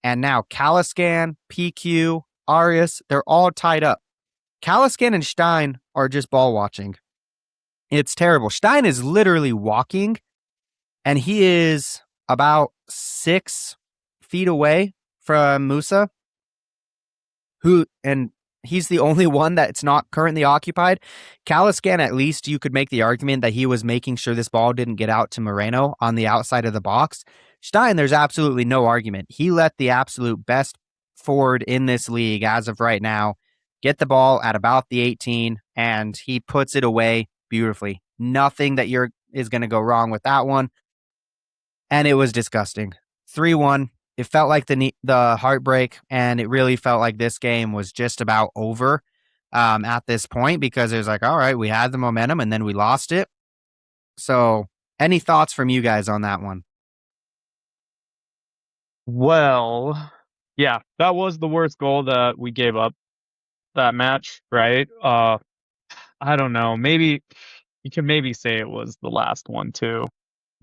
Speaker 6: and now Caliscan, PQ, Arias, they're all tied up. Caliscan and Stein are just ball watching. It's terrible. Stein is literally walking, and he is about 6 feet away from Musa, and he's the only one that's not currently occupied. Caliscan, at least you could make the argument that he was making sure this ball didn't get out to Moreno on the outside of the box. Stein, there's absolutely no argument. He let the absolute best forward in this league as of right now get the ball at about the 18, and he puts it away beautifully. Nothing that is going to go wrong with that one. And it was disgusting. 3-1. It felt like the heartbreak, and it really felt like this game was just about over at this point, because it was like, all right, we had the momentum and then we lost it. So any thoughts from you guys on that one?
Speaker 7: Well, yeah, that was the worst goal that we gave up that match, right? I don't know. Maybe you can say it was the last one too.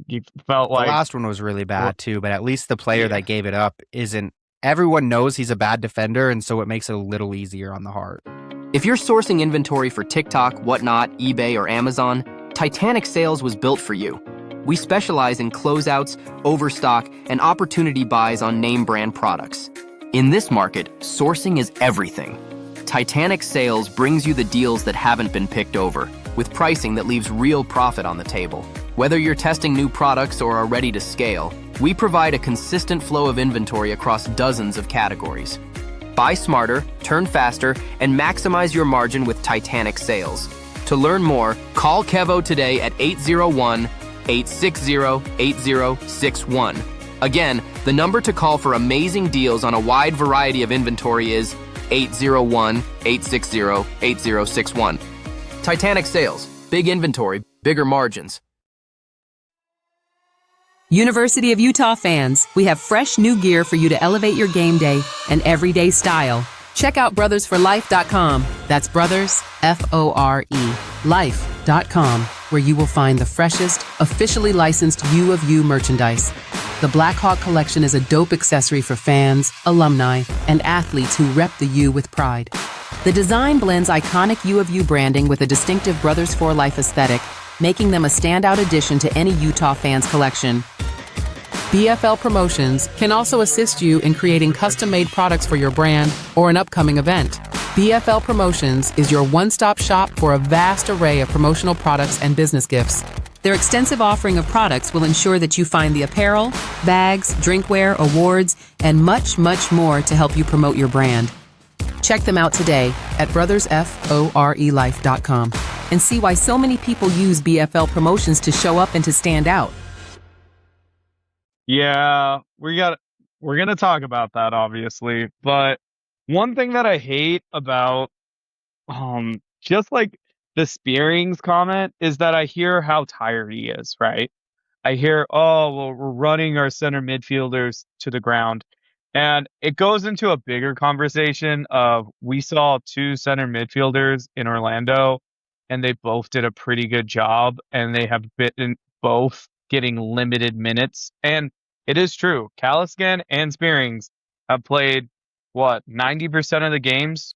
Speaker 7: You felt like
Speaker 6: the last one was really bad too, but at least the player that gave it up isn't. Everyone knows he's a bad defender, and so it makes it a little easier on the heart.
Speaker 11: If you're sourcing inventory for TikTok, Whatnot, eBay, or Amazon, Titanic Sales was built for you. We specialize in closeouts, overstock, and opportunity buys on name brand products. In this market, sourcing is everything. Titanic Sales brings you the deals that haven't been picked over, with pricing that leaves real profit on the table. Whether you're testing new products or are ready to scale, we provide a consistent flow of inventory across dozens of categories. Buy smarter, turn faster, and maximize your margin with Titanic Sales. To learn more, call Kevo today at 801-860-8061. Again, the number to call for amazing deals on a wide variety of inventory is 801-860-8061. Titanic Sales. Big inventory, bigger margins.
Speaker 12: University of Utah fans, we have fresh new gear for you to elevate your game day and everyday style. Check out brothersforlife.com. That's brothers, F-O-R-E, life.com, where you will find the freshest, officially licensed U of U merchandise. The Blackhawk collection is a dope accessory for fans, alumni, and athletes who rep the U with pride. The design blends iconic U of U branding with a distinctive Brothers for Life aesthetic, making them a standout addition to any Utah fans' collection. BFL Promotions can also assist you in creating custom-made products for your brand or an upcoming event. BFL Promotions is your one-stop shop for a vast array of promotional products and business gifts. Their extensive offering of products will ensure that you find the apparel, bags, drinkware, awards, and much, much more to help you promote your brand. Check them out today at brothersforelife.com and see why so many people use BFL Promotions to show up and to stand out.
Speaker 7: Yeah, we're gonna talk about that obviously, but one thing that I hate about just like the Spearings comment is that I hear how tired he is, right? I hear, oh, well, we're running our center midfielders to the ground. And it goes into a bigger conversation of we saw two center midfielders in Orlando and they both did a pretty good job and they have been both getting limited minutes. And it is true. Caliscan and Spearings have played, 90% of the games?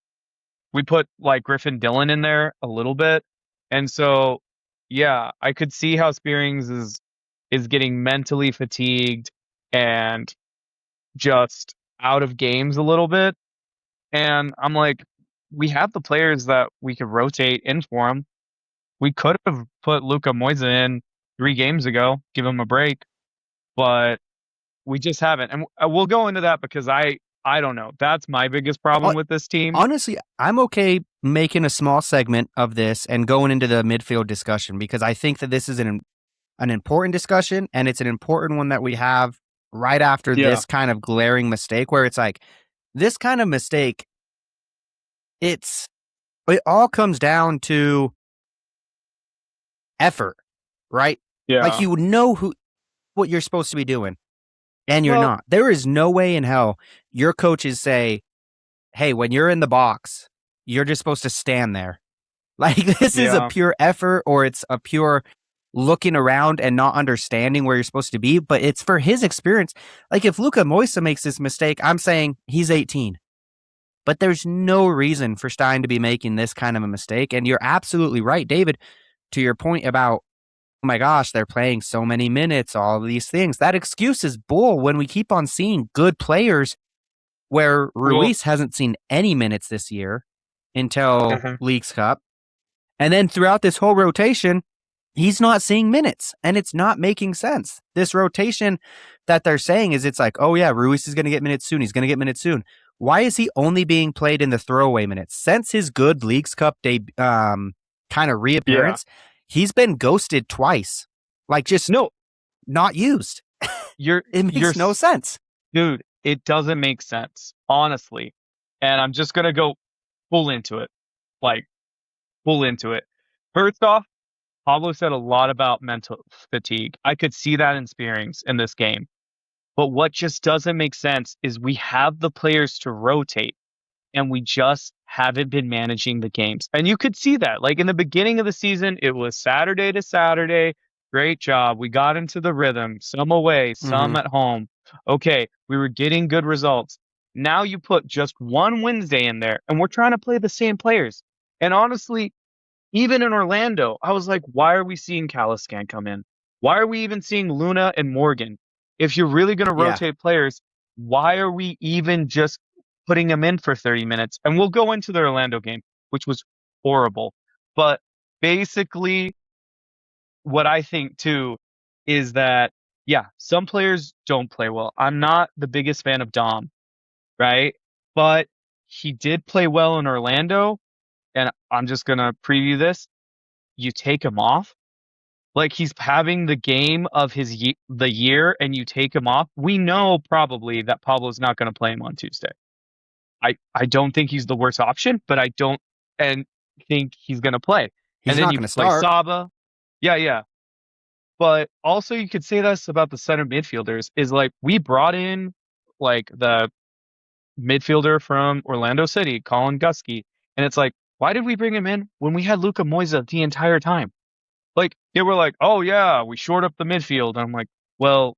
Speaker 7: We put like Griffin Dillon in there a little bit. And so, yeah, I could see how Spearings is getting mentally fatigued and just out of games a little bit. And I'm like, we have the players that we could rotate in for him. We could have put Luka Moisa in 3 games ago, give him a break, but we just haven't. And we'll go into that because I don't know. That's my biggest problem with this team.
Speaker 6: Honestly, I'm okay making a small segment of this and going into the midfield discussion because I think that this is an important discussion and it's an important one that we have right after this kind of glaring mistake where it's like this kind of mistake, it all comes down to effort, right?
Speaker 7: Yeah.
Speaker 6: Like you know what you're supposed to be doing and you're not. There is no way in hell your coaches say, hey, when you're in the box, you're just supposed to stand there. Like this is a pure effort or it's a pure looking around and not understanding where you're supposed to be, but it's for his experience. Like if Luka Moisa makes this mistake, I'm saying he's 18. But there's no reason for Stein to be making this kind of a mistake. And you're absolutely right, David, to your point about, oh my gosh, they're playing so many minutes, all of these things. That excuse is bull when we keep on seeing good players where Ruiz hasn't seen any minutes this year until Leagues Cup. And then throughout this whole rotation, he's not seeing minutes and it's not making sense. This rotation that they're saying is it's like, oh yeah, Ruiz is going to get minutes soon. He's going to get minutes soon. Why is he only being played in the throwaway minutes? Since his good Leagues Cup kind of reappearance, he's been ghosted twice. Like just not used. It makes no sense.
Speaker 7: Dude, it doesn't make sense, honestly. And I'm just going to go full into it. First off, Pablo said a lot about mental fatigue. I could see that in Spearings in this game. But what just doesn't make sense is we have the players to rotate and we just haven't been managing the games. And you could see that. Like in the beginning of the season, it was Saturday to Saturday. Great job. We got into the rhythm. Some away, some at home. Okay, we were getting good results. Now you put just one Wednesday in there and we're trying to play the same players. And honestly, even in Orlando, I was like, why are we seeing Caliscan come in? Why are we even seeing Luna and Morgan? If you're really going to rotate players, why are we even just putting them in for 30 minutes? And we'll go into the Orlando game, which was horrible. But basically, what I think too is that, some players don't play well. I'm not the biggest fan of Dom, right? But he did play well in Orlando. And I'm just going to preview this. You take him off. Like he's having the game of the year and you take him off. We know probably that Pablo's not going to play him on Tuesday. I don't think he's the worst option, but I don't think he's going to play.
Speaker 6: He's
Speaker 7: and then
Speaker 6: not
Speaker 7: you
Speaker 6: going to
Speaker 7: play
Speaker 6: start.
Speaker 7: Saba. Yeah. But also you could say this about the center midfielders is like we brought in like the midfielder from Orlando City, Colin Gusky. And it's like, why did we bring him in when we had Luka Moisa the entire time? Like, they were like, oh, yeah, we shored up the midfield. And I'm like, well,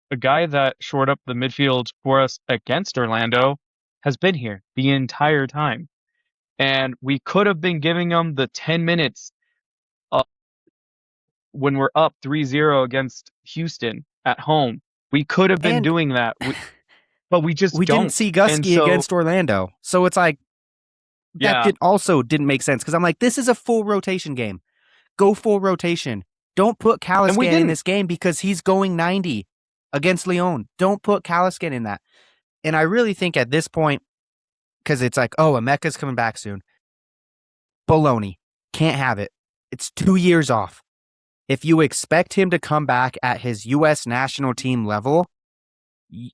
Speaker 7: the guy that shored up the midfield for us against Orlando has been here the entire time. And we could have been giving them the 10 minutes when we're up 3-0 against Houston at home. We could have been doing that, but we just
Speaker 6: we
Speaker 7: don't.
Speaker 6: didn't see Gusky against Orlando. So it's like, that didn't make sense, because I'm like, this is a full rotation game. Go full rotation. Don't put Caliscan in this game because he's going 90 against Leon. Don't put Caliscan in that. And I really think at this point, because it's like, oh, Emeka's coming back soon. Baloney. Can't have it. It's 2 years off. If you expect him to come back at his U.S. national team level,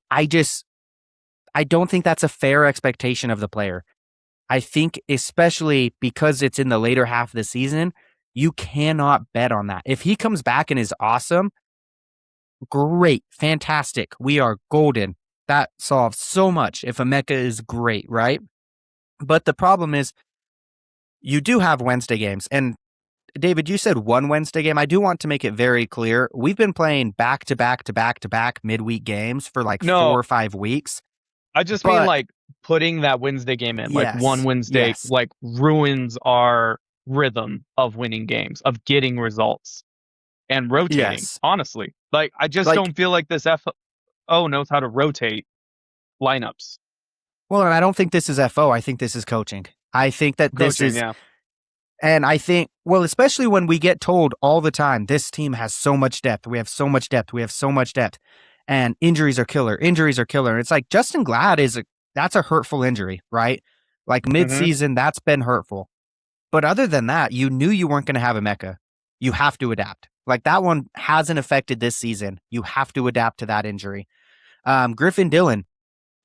Speaker 6: I don't think that's a fair expectation of the player. I think especially because it's in the later half of the season, you cannot bet on that. If he comes back and is awesome, great, fantastic. We are golden. That solves so much if Emeka is great, right? But the problem is you do have Wednesday games. And David, you said one Wednesday game. I do want to make it very clear. We've been playing back-to-back midweek games for 4 or 5 weeks.
Speaker 7: I just mean like putting that Wednesday game in, like one Wednesday, like ruins our rhythm of winning games, of getting results and rotating. Honestly, like I just don't feel like this FO knows how to rotate lineups.
Speaker 6: Well, and I don't think this is FO. I think this is coaching. I think that this is.
Speaker 7: Yeah.
Speaker 6: And I think, well, especially when we get told all the time, this team has so much depth. We have so much depth. We have so much depth. And injuries are killer. Injuries are killer. It's like Justin Glad that's a hurtful injury, right? Like mid-season, that's been hurtful. But other than that, you knew you weren't going to have Emeka. You have to adapt. Like that one hasn't affected this season. You have to adapt to that injury. Griffin Dillon,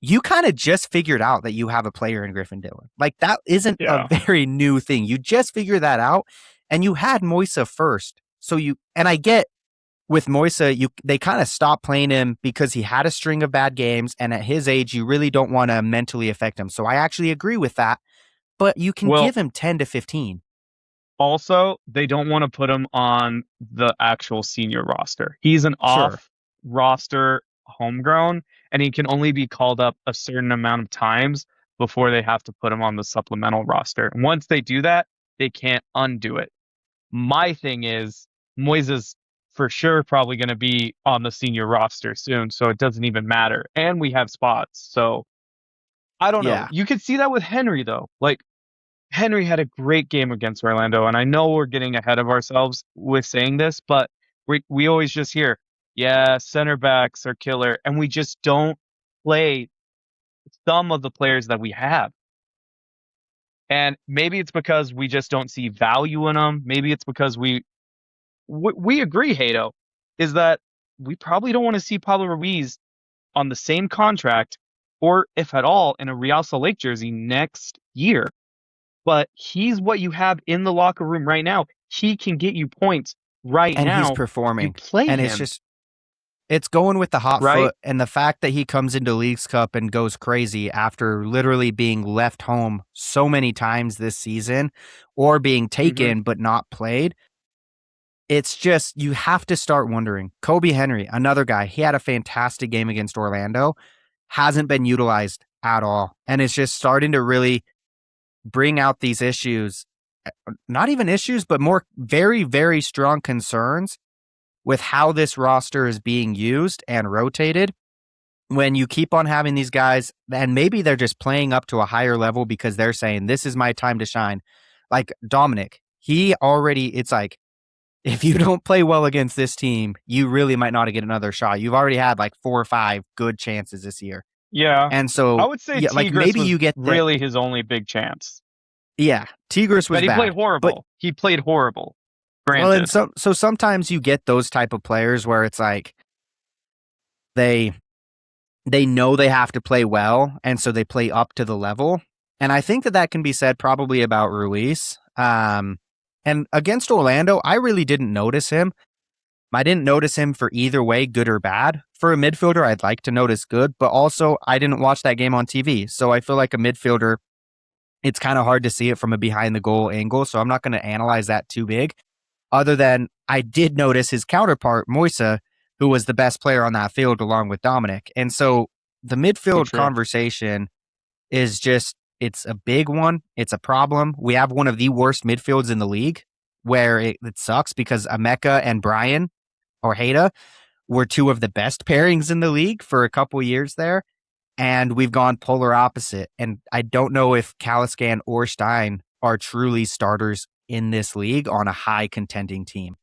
Speaker 6: you kind of just figured out that you have a player in Griffin Dillon. Like that isn't a very new thing. You just figured that out, and you had Moisa first. So and I get with Moisa, they kind of stopped playing him because he had a string of bad games, and at his age, you really don't want to mentally affect him. So I actually agree with that, but you can give him 10 to 15.
Speaker 7: Also, they don't want to put him on the actual senior roster. He's an off-roster homegrown, and he can only be called up a certain amount of times before they have to put him on the supplemental roster. And once they do that, they can't undo it. My thing is, Moises for sure probably going to be on the senior roster soon, so it doesn't even matter. And we have spots, so I don't know. You could see that with Henry, though. Like, Henry had a great game against Orlando, and I know we're getting ahead of ourselves with saying this, but we always just hear, center backs are killer, and we just don't play some of the players that we have. And maybe it's because we just don't see value in them. Maybe it's because we agree, Hato, is that we probably don't want to see Pablo Ruiz on the same contract, or if at all, in a Real Salt Lake jersey next year. But he's what you have in the locker room right now. He can get you points now.
Speaker 6: And he's performing.
Speaker 7: You play
Speaker 6: and
Speaker 7: him.
Speaker 6: It's going with the hot foot, and the fact that he comes into Leagues Cup and goes crazy after literally being left home so many times this season, or being taken but not played. It's just, you have to start wondering. Kobe Henry, another guy, he had a fantastic game against Orlando, hasn't been utilized at all, and it's just starting to really bring out these issues, not even issues, but more very, very strong concerns with how this roster is being used and rotated. When you keep on having these guys, and maybe they're just playing up to a higher level because they're saying, this is my time to shine. Like Dominic, it's like, if you don't play well against this team, you really might not get another shot. You've already had like 4 or 5 good chances this year.
Speaker 7: Yeah.
Speaker 6: And so
Speaker 7: I would say Tigres
Speaker 6: like maybe
Speaker 7: was
Speaker 6: you get
Speaker 7: really his only big chance.
Speaker 6: Yeah. Tigres was
Speaker 7: but he
Speaker 6: bad.
Speaker 7: Played horrible. He played horrible. Granted.
Speaker 6: Well, and so sometimes you get those type of players where it's like they know they have to play well, and so they play up to the level. And I think that can be said probably about Ruiz. And against Orlando, I really didn't notice him. I didn't notice him for either way, good or bad. For a midfielder, I'd like to notice good, but also I didn't watch that game on TV. So I feel like a midfielder, it's kind of hard to see it from a behind the goal angle. So I'm not going to analyze that too big. Other than I did notice his counterpart, Moisa, who was the best player on that field along with Dominic. And so the midfield conversation is just, It's a big one. It's a problem. We have one of the worst midfields in the league where it sucks because Emeka and Brian Ojeda were two of the best pairings in the league for a couple years there. And we've gone polar opposite. And I don't know if Caliscan or Stein are truly starters in this league on a high contending team.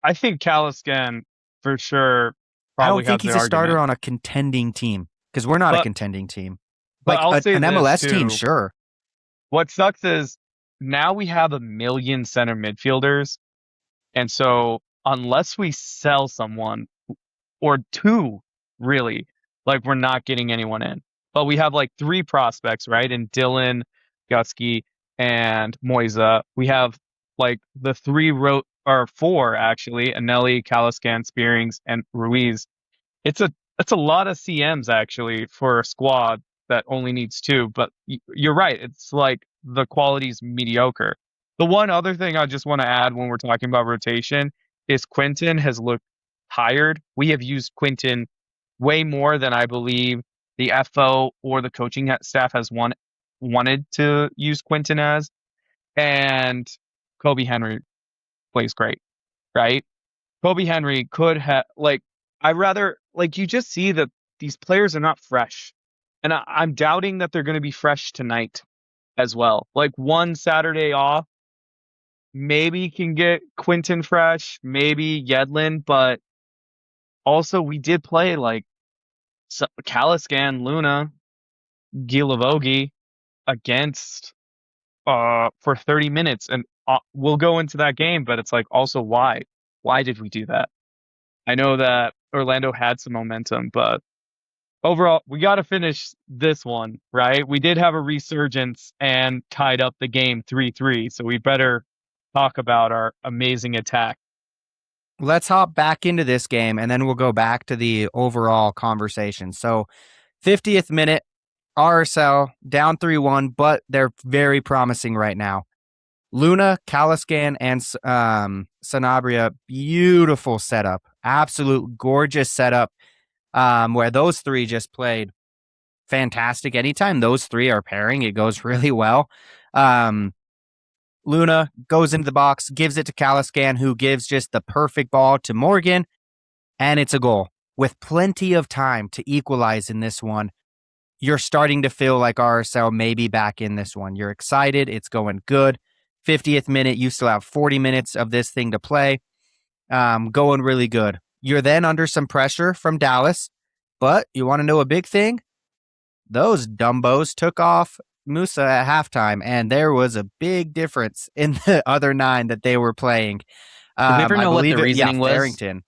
Speaker 7: I think Caliscan for sure.
Speaker 6: I don't think he's a starter on a contending team because we're not a contending team. Like an MLS team, sure.
Speaker 7: What sucks is now we have 1 million center midfielders. And so unless we sell someone or two, really, like we're not getting anyone in. But we have like 3 prospects, right? And Dylan, Gutsky, and Moisa. We have like the 4 actually, Anelli, Caliscan, Spearings, and Ruiz. It's a lot of CMs actually for a squad that only needs 2. But you're right. It's like the quality's mediocre. The one other thing I just want to add when we're talking about rotation is Quinton has looked tired. We have used Quinton way more than I believe the FO or the coaching staff has wanted to use Quinton as. And Kobe Henry plays great, right? Kobe Henry could have, you just see that these players are not fresh. And I'm doubting that they're going to be fresh tonight as well. Like one Saturday off, maybe can get Quinton fresh, maybe Yedlin, but also we did play like Caliscan, Luna, Gilavogi against for 30 minutes. And we'll go into that game, but it's like also why? Why did we do that? I know that Orlando had some momentum, but overall, we got to finish this one, right? We did have a resurgence and tied up the game 3-3, so we better talk about our amazing attack.
Speaker 6: Let's hop back into this game, and then we'll go back to the overall conversation. So 50th minute, RSL down 3-1, but they're very promising right now. Luna, Caliscan, and Sanabria, beautiful setup. Absolute gorgeous setup where those 3 just played fantastic. Anytime those 3 are pairing, it goes really well. Luna goes into the box, gives it to Caliscan, who gives just the perfect ball to Morgan, and it's a goal. With plenty of time to equalize in this one, you're starting to feel like RSL may be back in this one. You're excited. It's going good. 50th minute, you still have 40 minutes of this thing to play. Going really good. You're then under some pressure from Dallas, but you want to know a big thing? Those Dumbos took off Musa at halftime, and there was a big difference in the other 9 that they were playing.
Speaker 11: Did we ever know what the reasoning was?
Speaker 6: Farrington.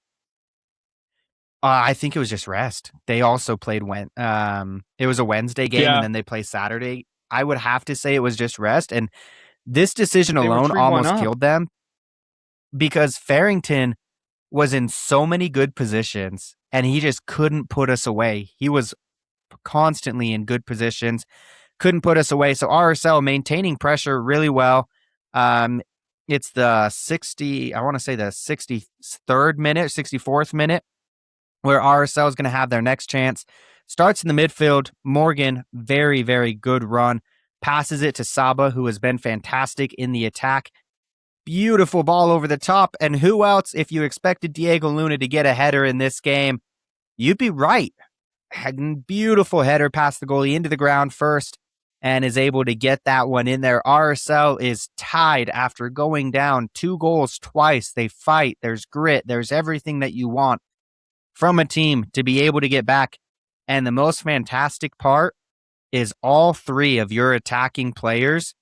Speaker 6: I think it was just rest. They also played it was a Wednesday game, and then they play Saturday. I would have to say it was just rest, and this decision alone almost killed them because Farrington was in so many good positions, and he just couldn't put us away. He was constantly in good positions, couldn't put us away. So RSL maintaining pressure really well. It's the 63rd minute, 64th minute, where RSL is going to have their next chance. Starts in the midfield. Morgan, very, very good run. Passes it to Saba, who has been fantastic in the attack. Beautiful ball over the top. And who else, if you expected Diego Luna to get a header in this game, you'd be right. Beautiful header past the goalie into the ground first and is able to get that one in there. RSL is tied after going down 2 goals twice. They fight. There's grit. There's everything that you want from a team to be able to get back. And the most fantastic part is all 3 of your attacking players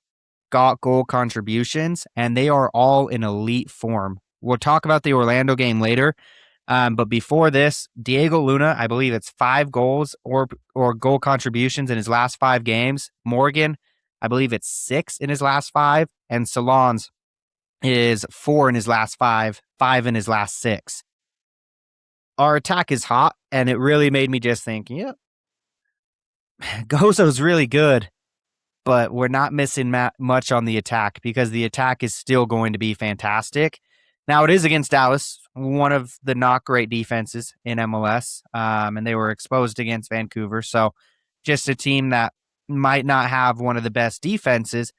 Speaker 6: got goal contributions, and they are all in elite form. We'll talk about the Orlando game later, but before this, Diego Luna, I believe it's 5 goals or goal contributions in his last 5 games. Morgan, I believe it's 6 in his last 5, and Salons is 4 in his last 5, 5 in his last 6. Our attack is hot, and it really made me just think, yeah, Gozo's really good, but we're not missing much on the attack because the attack is still going to be fantastic. Now, it is against Dallas, one of the not great defenses in MLS, and they were exposed against Vancouver. So just a team that might not have one of the best defenses,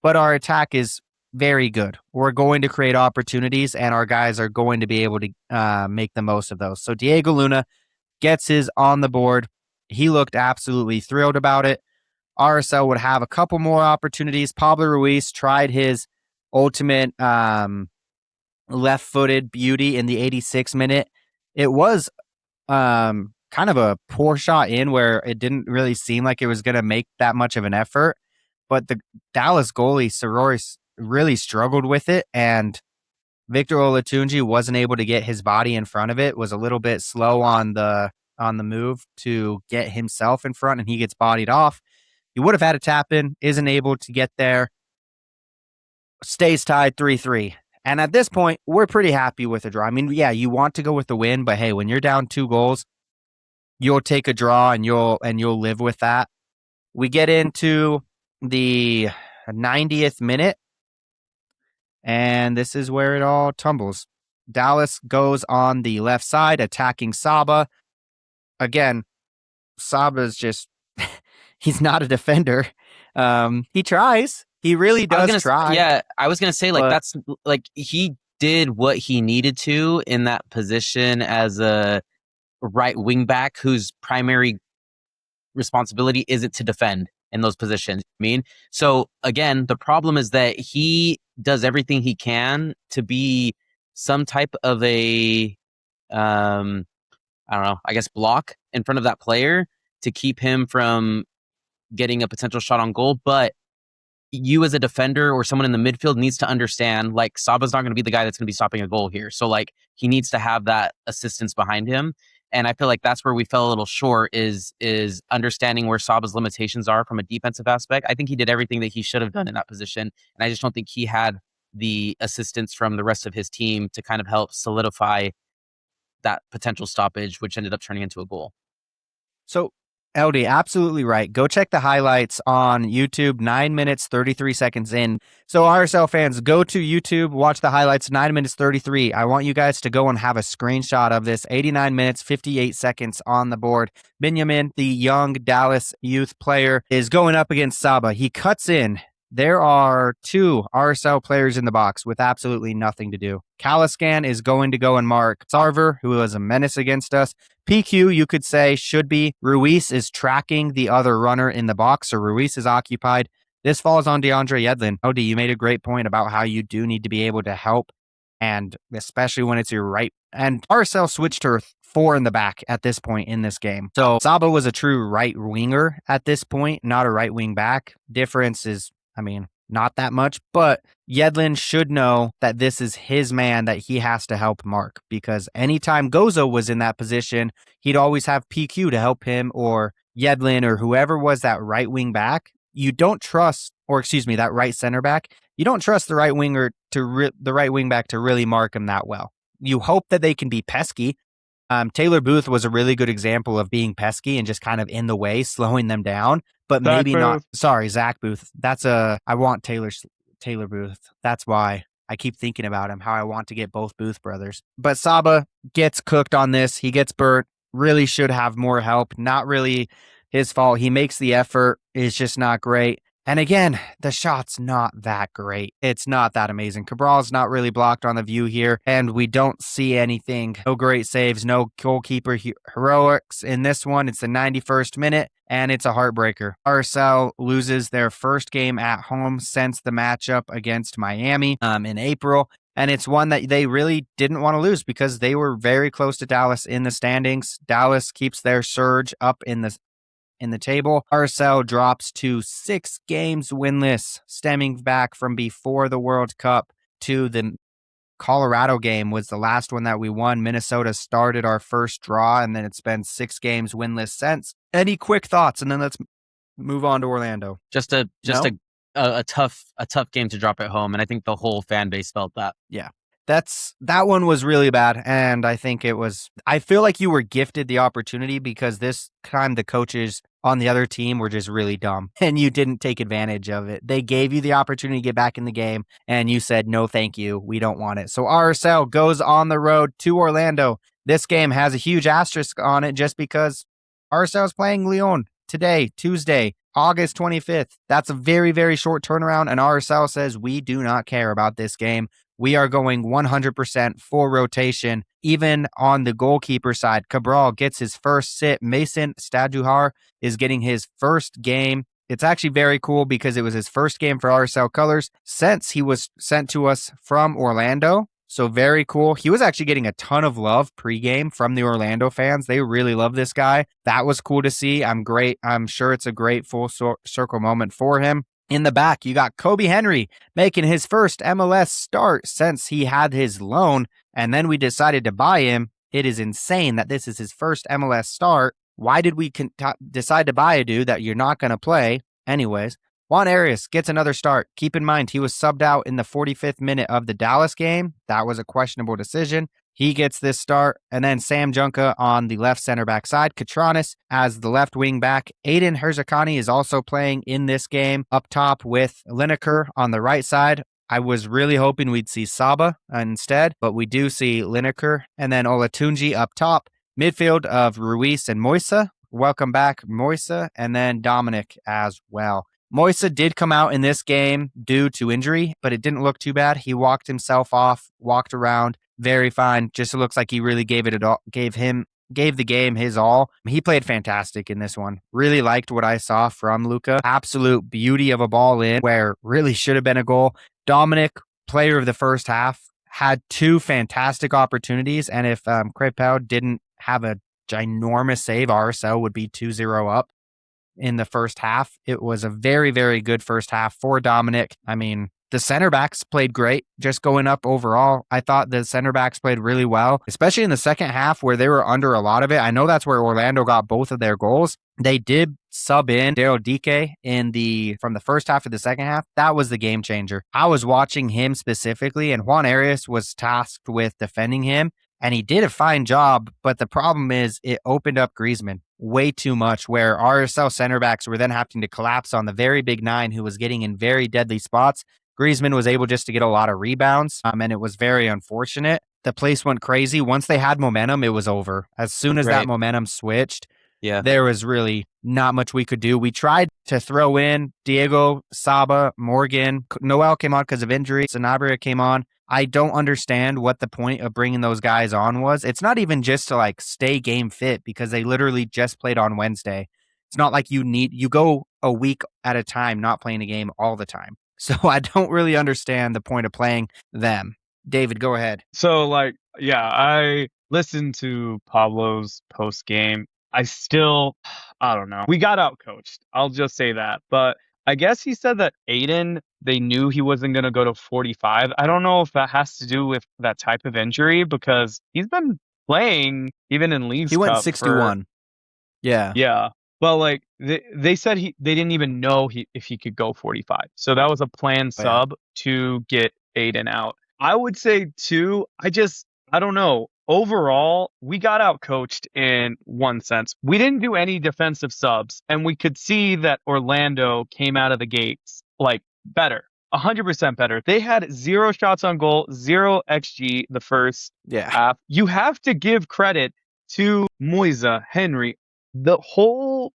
Speaker 6: but our attack is very good. We're going to create opportunities, and our guys are going to be able to make the most of those. So Diego Luna gets his on the board. He looked absolutely thrilled about it. RSL would have a couple more opportunities. Pablo Ruiz tried his ultimate left-footed beauty in the 86th minute. It was kind of a poor shot in where it didn't really seem like it was going to make that much of an effort, but the Dallas goalie, Sororis, really struggled with it, and Victor Olatunji wasn't able to get his body in front of it, was a little bit slow on the move to get himself in front, and he gets bodied off. He would have had a tap in, isn't able to get there, stays tied 3-3. And at this point, we're pretty happy with a draw. I mean, yeah, you want to go with the win, but hey, when you're down 2 goals, you'll take a draw and you'll live with that. We get into the 90th minute, and this is where it all tumbles. Dallas goes on the left side, attacking Saba. Again, Saba's just, he's not a defender. He tries. He really does try.
Speaker 10: Yeah, I was going to say, that's like he did what he needed to in that position as a right wing back whose primary responsibility isn't to defend in those positions. I mean, so again, the problem is that he does everything he can to be some type of a, I don't know, I guess block in front of that player to keep him from getting a potential shot on goal. But you as a defender or someone in the midfield needs to understand, like, Saba's not going to be the guy that's going to be stopping a goal here. So, like, he needs to have that assistance behind him. And I feel like that's where we fell a little short is understanding where Saba's limitations are from a defensive aspect. I think he did everything that he should have done in that position. And I just don't think he had the assistance from the rest of his team to kind of help solidify that potential stoppage, which ended up turning into a goal.
Speaker 6: So, LD, absolutely right. Go check the highlights on YouTube, 9 minutes, 33 seconds in. So RSL fans, go to YouTube, watch the highlights, 9 minutes, 33. I want you guys to go and have a screenshot of this. 89 minutes, 58 seconds on the board. Benjamin, the young Dallas youth player, is going up against Saba. He cuts in. There are 2 RSL players in the box with absolutely nothing to do. Caliscan is going to go and mark Sarver, who was a menace against us. PQ, you could say, should be. Ruiz is tracking the other runner in the box, so Ruiz is occupied. This falls on DeAndre Yedlin. Odie, you made a great point about how you do need to be able to help, and especially when it's your right. And RSL switched to 4 in the back at this point in this game. So Saba was a true right winger at this point, not a right wing back. Difference is, I mean, not that much, but Yedlin should know that this is his man that he has to help mark, because anytime Gozo was in that position, he'd always have PQ to help him, or Yedlin, or whoever was that right wing back. You don't trust, or excuse me, that right center back. You don't trust the right winger the right wing back to really mark him that well. You hope that they can be pesky. Taylor Booth was a really good example of being pesky and just kind of in the way, slowing them down. But
Speaker 7: Zach
Speaker 6: maybe
Speaker 7: Booth.
Speaker 6: not. Sorry, Zach Booth. I want Taylor Booth. That's why I keep thinking about him, how I want to get both Booth brothers. But Saba gets cooked on this. He gets burnt. Really should have more help. Not really his fault. He makes the effort. It's just not great. And again, the shot's not that great. It's not that amazing. Cabral's not really blocked on the view here, and we don't see anything. No great saves, no goalkeeper heroics in this one. It's the 91st minute, and it's a heartbreaker. RSL loses their first game at home since the matchup against Miami in April, and it's one that they really didn't want to lose because they were very close to Dallas in the standings. Dallas keeps their surge up in the table. RSL drops to 6 games winless, stemming back from before the World Cup to the Colorado game was the last one that we won. Minnesota started our first draw, and then it's been 6 games winless since. Any quick thoughts, and then let's move on to Orlando.
Speaker 10: Just a tough game to drop at home, and I think the whole fan base felt that.
Speaker 6: Yeah. That one was really bad, and I think I feel like you were gifted the opportunity because this time the coaches on the other team were just really dumb, and you didn't take advantage of it. They gave you the opportunity to get back in the game, and you said, no, thank you, we don't want it. So RSL goes on the road to Orlando. This game has a huge asterisk on it just because RSL is playing Lyon today, Tuesday. August 25th. That's a very, very short turnaround, and RSL says we do not care about this game. We are going 100% full rotation. Even on the goalkeeper side, Cabral gets his first sit. Mason Staduhar is getting his first game. It's actually very cool because it was his first game for RSL colors since he was sent to us from Orlando. So very cool. He was actually getting a ton of love pregame from the Orlando fans. They really love this guy. That was cool to see. I'm sure it's a great full circle moment for him. In the back, you got Kobe Henry making his first MLS start since he had his loan, and then we decided to buy him. It is insane that this is his first MLS start. Why did we decide to buy a dude that you're not going to play? Anyways, Juan Arias gets another start. Keep in mind, he was subbed out in the 45th minute of the Dallas game. That was a questionable decision. He gets this start. And then Sam Junka on the left center back side. Katranis as the left wing back. Aiden Herzakani is also playing in this game up top with Lineker on the right side. I was really hoping we'd see Saba instead, but we do see Lineker. And then Olatunji up top. Midfield of Ruiz and Moisa. Welcome back, Moisa. And then Dominic as well. Moisa did come out in this game due to injury, but it didn't look too bad. He walked himself off, walked around, very fine. Just looks like he really gave the game his all. He played fantastic in this one. Really liked what I saw from Luka. Absolute beauty of a ball in where really should have been a goal. Dominic, player of the first half, had two fantastic opportunities, and if Crepel didn't have a ginormous save, RSL would be 2-0 up in the first half. It was a very, very good first half for Dominic. I mean, the center backs played great, just going up overall. I thought the center backs played really well, especially in the second half where they were under a lot of it. I know that's where Orlando got both of their goals. They did sub in Daryl Dike from the first half to the second half. That was the game changer. I was watching him specifically, and Juan Arias was tasked with defending him, and he did a fine job, but the problem is it opened up Griezmann way too much, where RSL center backs were then having to collapse on the very big nine who was getting in very deadly spots. Griezmann was able just to get a lot of rebounds, and it was very unfortunate. The place went crazy. Once they had momentum, it was over. As soon as that momentum switched, there was really not much we could do. We tried to throw in Diego, Saba, Morgan. Noel came on because of injury. Sanabria came on. I don't understand what the point of bringing those guys on was. It's not even just to like stay game fit because they literally just played on Wednesday. It's not like you go a week at a time, not playing a game all the time. So I don't really understand the point of playing them. David, go ahead.
Speaker 7: So I listened to Pablo's post game. I don't know. We got outcoached. I'll just say that. But I guess he said that Aiden, they knew he wasn't going to go to 45. I don't know if that has to do with that type of injury because he's been playing even in Leagues Cup.
Speaker 6: He went 61. Yeah.
Speaker 7: Yeah. Well, they said they didn't even know if he could go 45. So that was a planned sub to get Aiden out. I would say too, I don't know. Overall, we got outcoached in one sense. We didn't do any defensive subs, and we could see that Orlando came out of the gates better, 100% better. They had 0 shots on goal, 0 XG the first half. You have to give credit to Moisa, Henry. The whole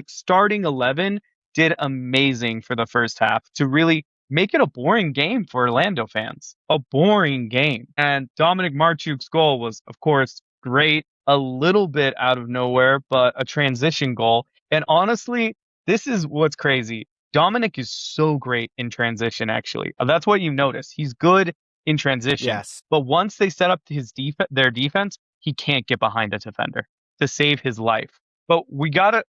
Speaker 7: starting 11 did amazing for the first half to really make it a boring game for Orlando fans. A boring game. And Dominic Marchuk's goal was, of course, great. A little bit out of nowhere, but a transition goal. And honestly, this is what's crazy. Dominic is so great in transition, actually. That's what you notice. He's good in transition.
Speaker 6: Yes.
Speaker 7: But once they set up their defense, he can't get behind a defender to save his life. But we got to...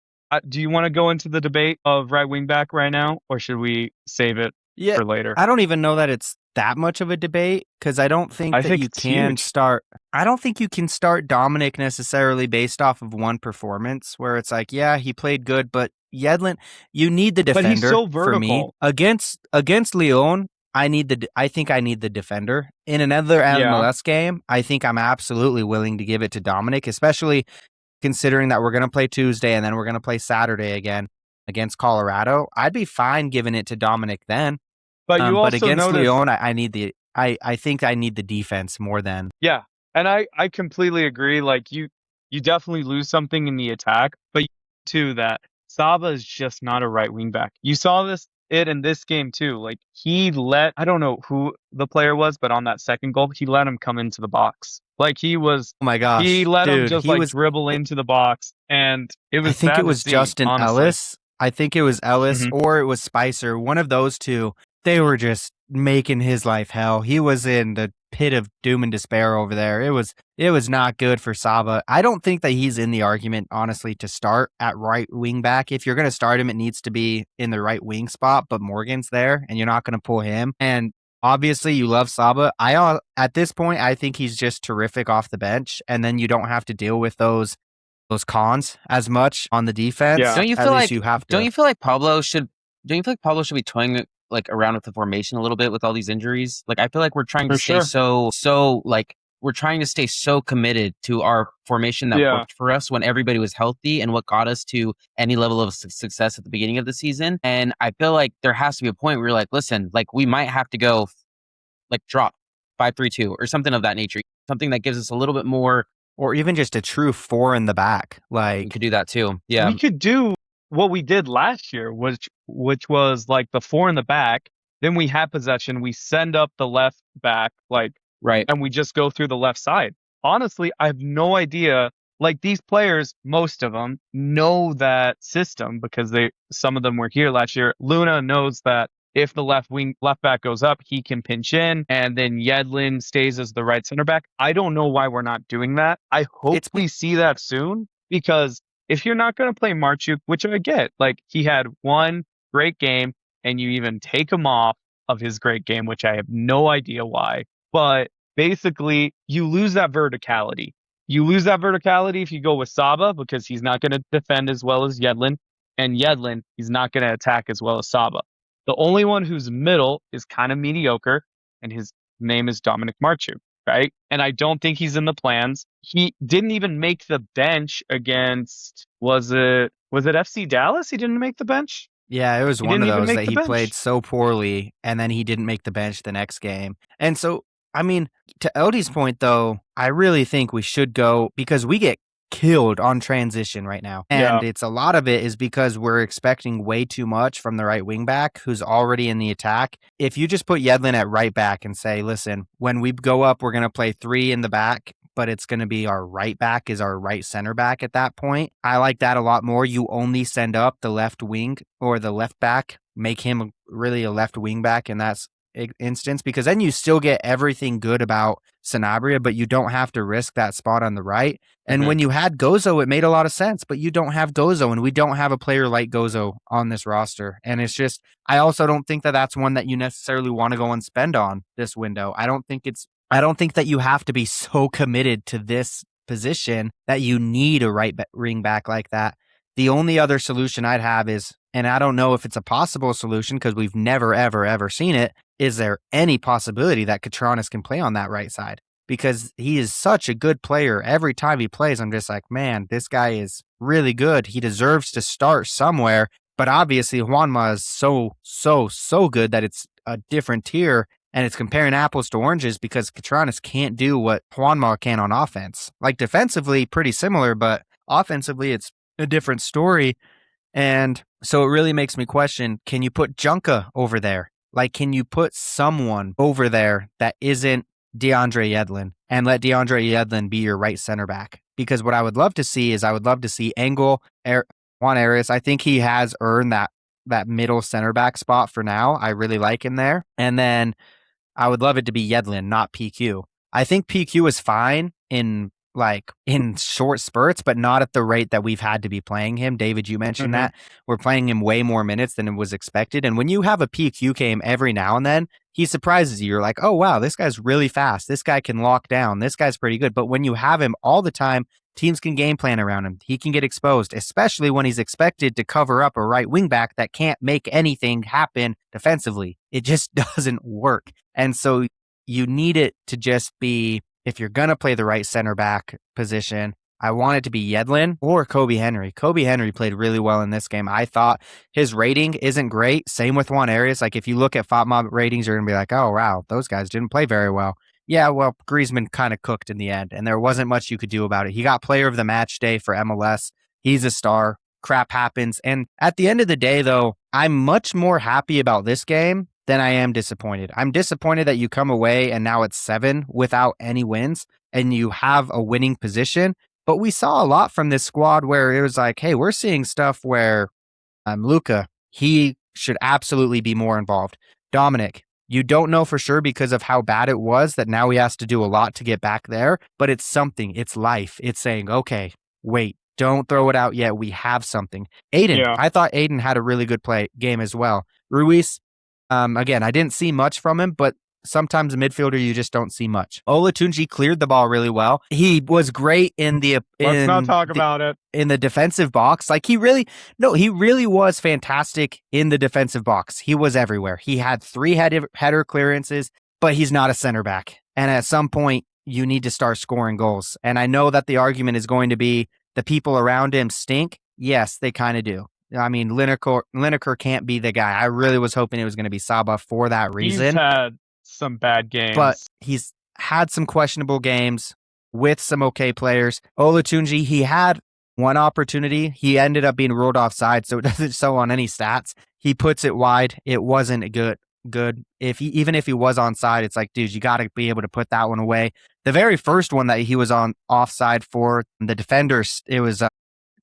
Speaker 7: do you want to go into the debate of right wing back right now? Or should we save it for later?
Speaker 6: I don't even know that it's that much of a debate because I don't think you can start. I don't think you can start Dominic necessarily based off of one performance where it's he played good, but Yedlin, you need the defender.
Speaker 7: But he's so vertical.
Speaker 6: For me against Lyon. I think I need the defender in another MLS game. I think I'm absolutely willing to give it to Dominic, especially considering that we're going to play Tuesday and then we're going to play Saturday again against Colorado. I'd be fine giving it to Dominic then.
Speaker 7: But you also
Speaker 6: against
Speaker 7: notice,
Speaker 6: Lyon, I think I need the defense more than.
Speaker 7: Yeah, and I completely agree. You definitely lose something in the attack, but too that Saba is just not a right wing back. You saw it in this game too. Like I don't know who the player was, but on that second goal, he let him come into the box. Like
Speaker 6: Oh my
Speaker 7: he
Speaker 6: gosh,
Speaker 7: let him
Speaker 6: dude,
Speaker 7: just
Speaker 6: he
Speaker 7: like
Speaker 6: was.
Speaker 7: dribble into the box, and it
Speaker 6: I
Speaker 7: was
Speaker 6: think it
Speaker 7: sad to
Speaker 6: was
Speaker 7: see,
Speaker 6: Justin
Speaker 7: honestly.
Speaker 6: Ellis. I think it was Ellis
Speaker 7: Hmm.
Speaker 6: or it was Spicer. One of those two. They were just making his life hell. He was in the pit of doom and despair over there. It was not good for Saba. I don't think that he's in the argument, honestly, to start at right wing back. If you're going to start him, it needs to be in the right wing spot, but Morgan's there and you're not going to pull him. And obviously you love Saba. At this point, I think he's just terrific off the bench. And then you don't have to deal with those cons as much on the defense.
Speaker 7: Yeah.
Speaker 10: Don't you
Speaker 6: At
Speaker 10: feel
Speaker 6: least
Speaker 10: like
Speaker 6: you have to.
Speaker 10: don't you feel like Pablo should be toying like around with the formation a little bit with all these injuries? Like I feel like we're trying to
Speaker 7: For
Speaker 10: stay
Speaker 7: sure.
Speaker 10: so like we're trying to stay so committed to our formation that
Speaker 7: Yeah.
Speaker 10: worked for us when everybody was healthy and what got us to any level of success at the beginning of the season. And I feel like there has to be a point where you're like, listen, like we might have to go like drop 5-3-2 or something of that nature. Something that gives us a little bit more.
Speaker 6: Or even just a true 4 in the back.
Speaker 10: We
Speaker 6: Like,
Speaker 10: could do that too. Yeah.
Speaker 7: We could do what we did last year, which was like the 4 in the back. Then we have possession. We send up the left back, like,
Speaker 10: Right.
Speaker 7: and we just go through the left side. Honestly, I have no idea. Like these players, most of them know that system because some of them were here last year. Luna knows that if the left back goes up, he can pinch in, and then Yedlin stays as the right center back. I don't know why we're not doing that. I hope we see that soon, because if you're not going to play Marchuk, which I get, like he had one great game, and you even take him off of his great game, which I have no idea why. But basically, you lose that verticality. You lose that verticality if you go with Saba, because he's not going to defend as well as Yedlin, and Yedlin, he's not going to attack as well as Saba. The only one who's middle is kind of mediocre, and his name is Dominic Marchuk, right? And I don't think he's in the plans. He didn't even make the bench against, was it FC Dallas? He didn't make the bench?
Speaker 6: yeah, it was
Speaker 7: He
Speaker 6: one
Speaker 7: didn't
Speaker 6: of
Speaker 7: even
Speaker 6: those
Speaker 7: make
Speaker 6: that
Speaker 7: the
Speaker 6: he played
Speaker 7: bench.
Speaker 6: so poorly and then he didn't make the bench the next game. And so, I mean, to LD's point though, I really think we should go because we get killed on transition right now. And
Speaker 7: Yeah.
Speaker 6: it's a lot of it is because we're expecting way too much from the right wing back who's already in the attack. If you just put Yedlin at right back and say, listen, when we go up, we're going to play 3 in the back, but it's going to be our right back is our right center back at that point. I like that a lot more. You only send up the left wing or the left back, make him really a left wing back in that instance, because then you still get everything good about Sanabria, but you don't have to risk that spot on the right. And when you had Gozo, it made a lot of sense, but you don't have Gozo, and we don't have a player like Gozo on this roster. And it's just, I also don't think that that's one that you necessarily want to go and spend on this window. I don't think that you have to be so committed to this position that you need a right wing back like that. The only other solution I'd have is, and I don't know if it's a possible solution because we've never, ever, ever seen it, is there any possibility that Katranis can play on that right side? Because he is such a good player. Every time he plays, I'm just like, man, this guy is really good. He deserves to start somewhere. But obviously, Juanma is so good that it's a different tier. And it's comparing apples to oranges because Katranis can't do what Juanma can on offense. Like defensively, pretty similar, but offensively, it's a different story. And so it really makes me question, can you put Junka over there? Like, can you put someone over there that isn't DeAndre Yedlin and let DeAndre Yedlin be your right center back? Because what I would love to see is Engel, Juan Arias. I think he has earned that middle center back spot for now. I really like him there. And then I would love it to be Yedlin, not PQ. I think PQ is fine in short spurts, but not at the rate that we've had to be playing him. David, you mentioned that we're playing him way more minutes than it was expected. And when you have a PQ game every now and then, he surprises you. You're like, oh, wow, this guy's really fast. This guy can lock down. This guy's pretty good. But when you have him all the time, teams can game plan around him. He can get exposed, especially when he's expected to cover up a right wing back that can't make anything happen defensively. It just doesn't work. And so you need it to just be, if you're going to play the right center back position, I want it to be Yedlin or Kobe Henry. Kobe Henry played really well in this game. I thought his rating isn't great. Same with Juan Arias. Like if you look at FOTMob ratings, you're going to be like, oh, wow, those guys didn't play very well. Yeah, well, Griezmann kind of cooked in the end, and there wasn't much you could do about it. He got player of the match day for MLS. He's a star. crap happens. And at the end of the day, though, I'm much more happy about this game than I am disappointed. I'm disappointed that you come away and now it's 7 without any wins and you have a winning position. But we saw a lot from this squad where it was like, hey, we're seeing stuff where Luka, he should absolutely be more involved. Dominic, you don't know for sure because of how bad it was that now he has to do a lot to get back there, but it's something. It's life. It's saying, okay, wait, don't throw it out yet. We have something. Aiden, I thought Aiden had a really good game as well. Ruiz, again, I didn't see much from him, but sometimes a midfielder, you just don't see much. Olatunji cleared the ball really well. He was great in the...
Speaker 7: Let's not talk about it.
Speaker 6: In the defensive box. Like he really was fantastic in the defensive box. He was everywhere. He had 3 header clearances, but he's not a center back. And at some point, you need to start scoring goals. And I know that the argument is going to be the people around him stink. Yes, they kind of do. I mean, Lineker can't be the guy. I really was hoping it was going to be Saba for that reason.
Speaker 7: He's had some bad games.
Speaker 6: But he's had some questionable games with some okay players. Olatunji, he had one opportunity. He ended up being ruled offside, so it doesn't show on any stats. He puts it wide. It wasn't good. Even if he was onside, it's like, dude, you got to be able to put that one away. The very first one that he was on offside for, the defenders, it was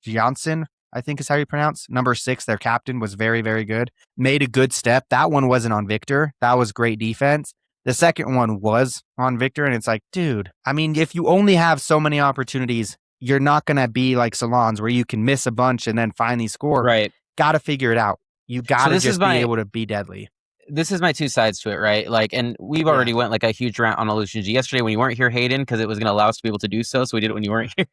Speaker 6: Janssen, I think is how you pronounce. Number 6, their captain, was very, very good. Made a good step. That one wasn't on Victor. That was great defense. The second one was on Victor, and it's like, dude, I mean, if you only have so many opportunities, you're not going to be like Salons where you can miss a bunch and then finally score.
Speaker 10: Right.
Speaker 6: Got to figure it out. You got to just be able to be deadly.
Speaker 10: This is my 2 sides to it, right? Like, and we've already went like a huge rant on Olatunji yesterday when you weren't here, Hayden, because it was going to allow us to be able to do so. So we did it when you weren't here.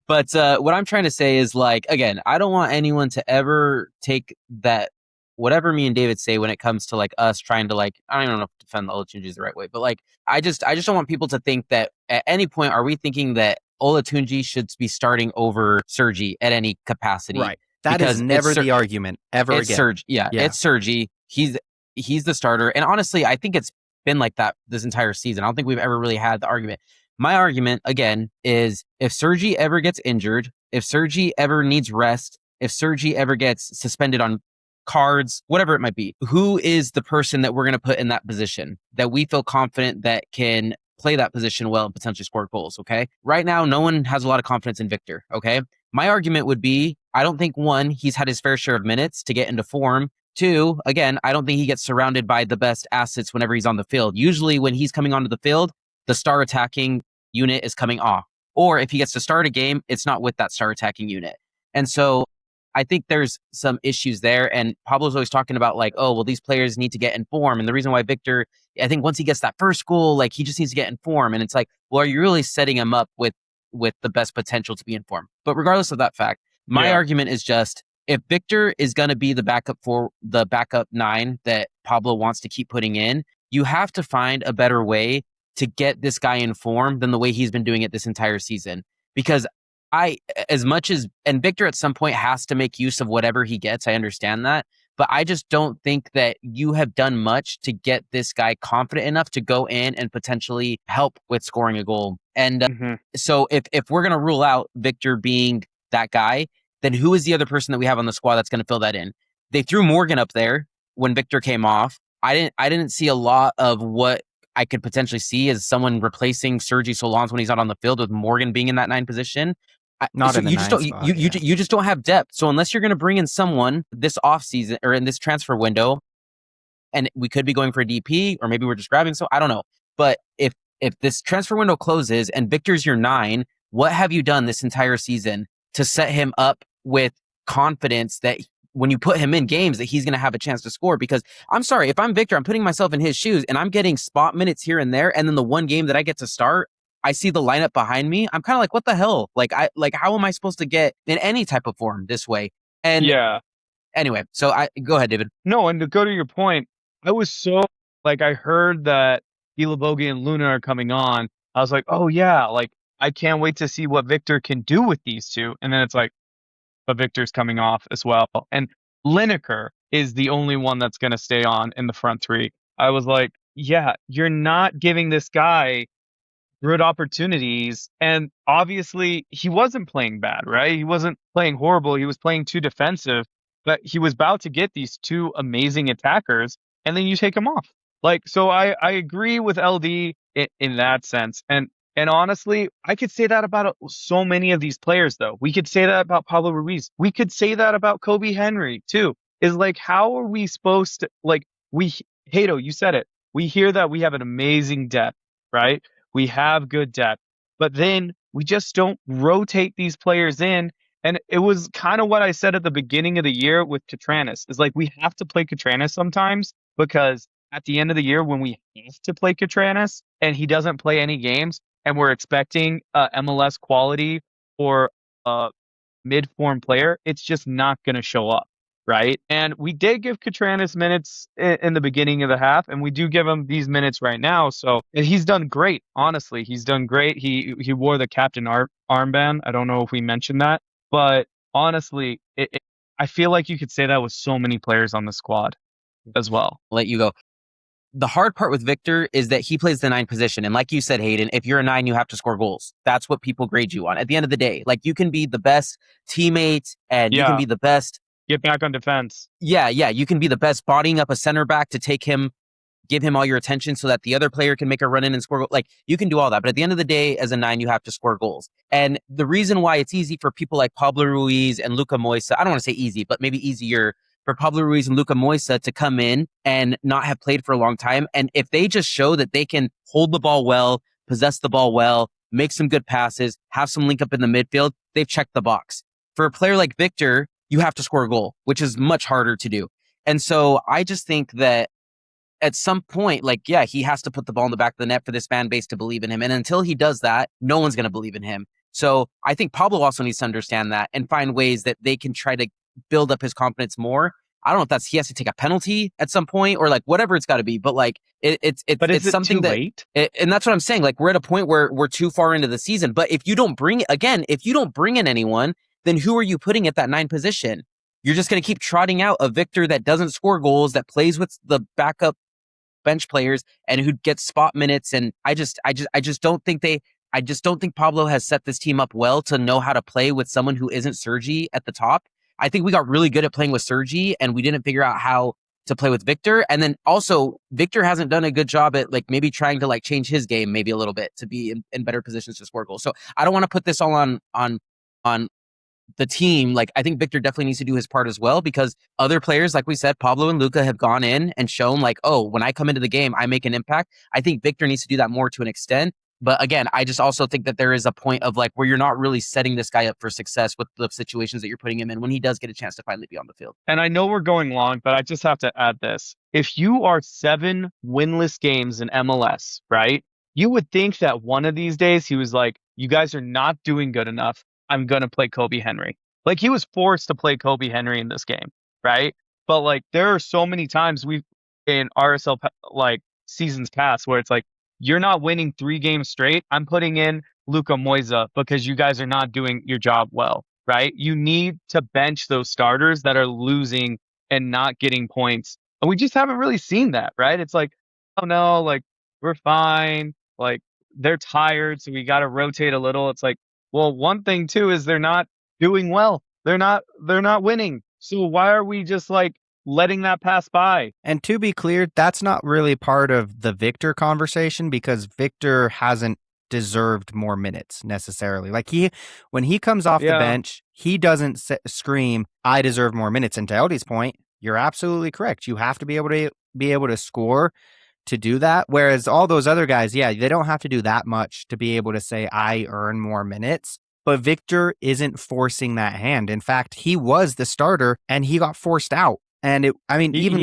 Speaker 10: But what I'm trying to say is, like, again, I don't want anyone to ever take that, whatever me and David say when it comes to like us trying to, like, I don't know if defend the Olatunji is the right way, but like, I just don't want people to think that at any point are we thinking that Olatunji should be starting over Sergi at any capacity.
Speaker 6: Right. That is never the argument ever
Speaker 10: again. Sergi. Yeah, it's Sergi. He's the starter. And honestly, I think it's been like that this entire season. I don't think we've ever really had the argument. My argument, again, is if Sergi ever gets injured, if Sergi ever needs rest, if Sergi ever gets suspended on cards, whatever it might be, who is the person that we're going to put in that position that we feel confident that can play that position well and potentially score goals, okay? Right now, no one has a lot of confidence in Victor, okay? My argument would be, I don't think, 1, he's had his fair share of minutes to get into form. 2, again, I don't think he gets surrounded by the best assets whenever he's on the field. Usually when he's coming onto the field, the star attacking unit is coming off. Or if he gets to start a game, it's not with that star attacking unit. And so I think there's some issues there. And Pablo's always talking about like, oh, well, these players need to get in form. And the reason why Victor, I think once he gets that first goal, like he just needs to get in form. And it's like, well, are you really setting him up with the best potential to be in form? But regardless of that fact, my argument is just, if Victor is going to be the backup 9 that Pablo wants to keep putting in, you have to find a better way to get this guy in form than the way he's been doing it this entire season. Because and Victor at some point has to make use of whatever he gets. I understand that. But I just don't think that you have done much to get this guy confident enough to go in and potentially help with scoring a goal. And so if we're going to rule out Victor being that guy, then who is the other person that we have on the squad that's going to fill that in? They threw Morgan up there when Victor came off. I didn't see a lot of what I could potentially see as someone replacing Sergi Salons when he's not on the field, with Morgan being in that 9 position. You just don't have depth. So unless you're going to bring in someone this offseason or in this transfer window, and we could be going for a DP, or maybe we're just grabbing, so I don't know. But if this transfer window closes and Victor's your 9, what have you done this entire season to set him up with confidence that when you put him in games that he's going to have a chance to score? Because I'm sorry, if I'm Victor, I'm putting myself in his shoes and I'm getting spot minutes here and there. And then the one game that I get to start, I see the lineup behind me. I'm kind of like, what the hell? Like, how am I supposed to get in any type of form this way? And anyway, so go ahead, David.
Speaker 7: No, and to go to your point, I was so like, I heard that Ilabogi and Luna are coming on. I was like, oh yeah, like I can't wait to see what Victor can do with these two. And then it's like, but Victor's coming off as well. And Lineker is the only one that's going to stay on in the front 3. I was like, yeah, you're not giving this guy good opportunities. And obviously, he wasn't playing bad, right? He wasn't playing horrible. He was playing too defensive, but he was about to get these two amazing attackers, and then you take him off. Like, so I agree with LD in that sense. And honestly, I could say that about so many of these players, though. We could say that about Pablo Ruiz. We could say that about Kobe Henry, too. Is like, how are we supposed to, like, Hato, you said it. We hear that we have an amazing depth, right? We have good depth, but then we just don't rotate these players in. And it was kind of what I said at the beginning of the year with Catranis. Is like, we have to play Catranis sometimes, because at the end of the year, when we have to play Catranis and he doesn't play any games, and we're expecting MLS quality or a mid-form player, it's just not going to show up, right? And we did give Catranis minutes in the beginning of the half, and we do give him these minutes right now. So he's done great. Honestly, he's done great. He wore the captain armband. I don't know if we mentioned that, but honestly, I feel like you could say that with so many players on the squad as well.
Speaker 10: Let you go. The hard part with Victor is that he plays the 9 position. And like you said, Hayden, if you're a 9, you have to score goals. That's what people grade you on. At the end of the day, like, you can be the best teammate and you can be the best.
Speaker 7: Get back on defense.
Speaker 10: Yeah. You can be the best bodying up a center back to give him all your attention so that the other player can make a run in and score. Like, you can do all that. But at the end of the day, as a 9, you have to score goals. And the reason why it's easy for people like Pablo Ruiz and Luka Moisa, I don't want to say easy, but maybe easier for Pablo Ruiz and Luka Moisa to come in and not have played for a long time. And if they just show that they can hold the ball well, possess the ball well, make some good passes, have some link up in the midfield, they've checked the box. For a player like Victor, you have to score a goal, which is much harder to do. And so I just think that at some point, like, yeah, he has to put the ball in the back of the net for this fan base to believe in him. And until he does that, no one's going to believe in him. So I think Pablo also needs to understand that and find ways that they can try to build up his confidence more. I don't know if he has to take a penalty at some point or like whatever it's got to be, but like it's something that,
Speaker 7: late?
Speaker 10: And that's what I'm saying. Like, we're at a point where we're too far into the season, but if you don't bring in anyone, then who are you putting at that 9 position? You're just going to keep trotting out a Victor that doesn't score goals, that plays with the backup bench players and who gets spot minutes. And I just don't think Pablo has set this team up well to know how to play with someone who isn't Sergi at the top. I think we got really good at playing with Sergi and we didn't figure out how to play with Victor. And then also Victor hasn't done a good job at like maybe trying to like change his game maybe a little bit to be in better positions to score goals. So I don't want to put this all on the team. Like, I think Victor definitely needs to do his part as well, because other players, like we said, Pablo and Luka have gone in and shown like, oh, when I come into the game, I make an impact. I think Victor needs to do that more to an extent. But again, I just also think that there is a point of like where you're not really setting this guy up for success with the situations that you're putting him in when he does get a chance to finally be on the field.
Speaker 7: And I know we're going long, but I just have to add this. If you are 7 winless games in MLS, right? You would think that one of these days he was like, you guys are not doing good enough. I'm going to play Kobe Henry. Like, he was forced to play Kobe Henry in this game, right? But like, there are so many times in RSL like seasons past where it's like, you're not winning 3 games straight. I'm putting in Luka Moisa because you guys are not doing your job well, right? You need to bench those starters that are losing and not getting points. And we just haven't really seen that, right? It's like, oh no, like, we're fine. Like, they're tired, so we got to rotate a little. It's like, well, one thing too is they're not doing well. They're not winning. So why are we just like letting that pass by?
Speaker 6: And to be clear, that's not really part of the Victor conversation, because Victor hasn't deserved more minutes necessarily. Like, when he comes off the bench, he doesn't scream, I deserve more minutes. And to LD's point, you're absolutely correct. You have to be able to score to do that. Whereas all those other guys, they don't have to do that much to be able to say, I earn more minutes. But Victor isn't forcing that hand. In fact, he was the starter and he got forced out. And
Speaker 7: he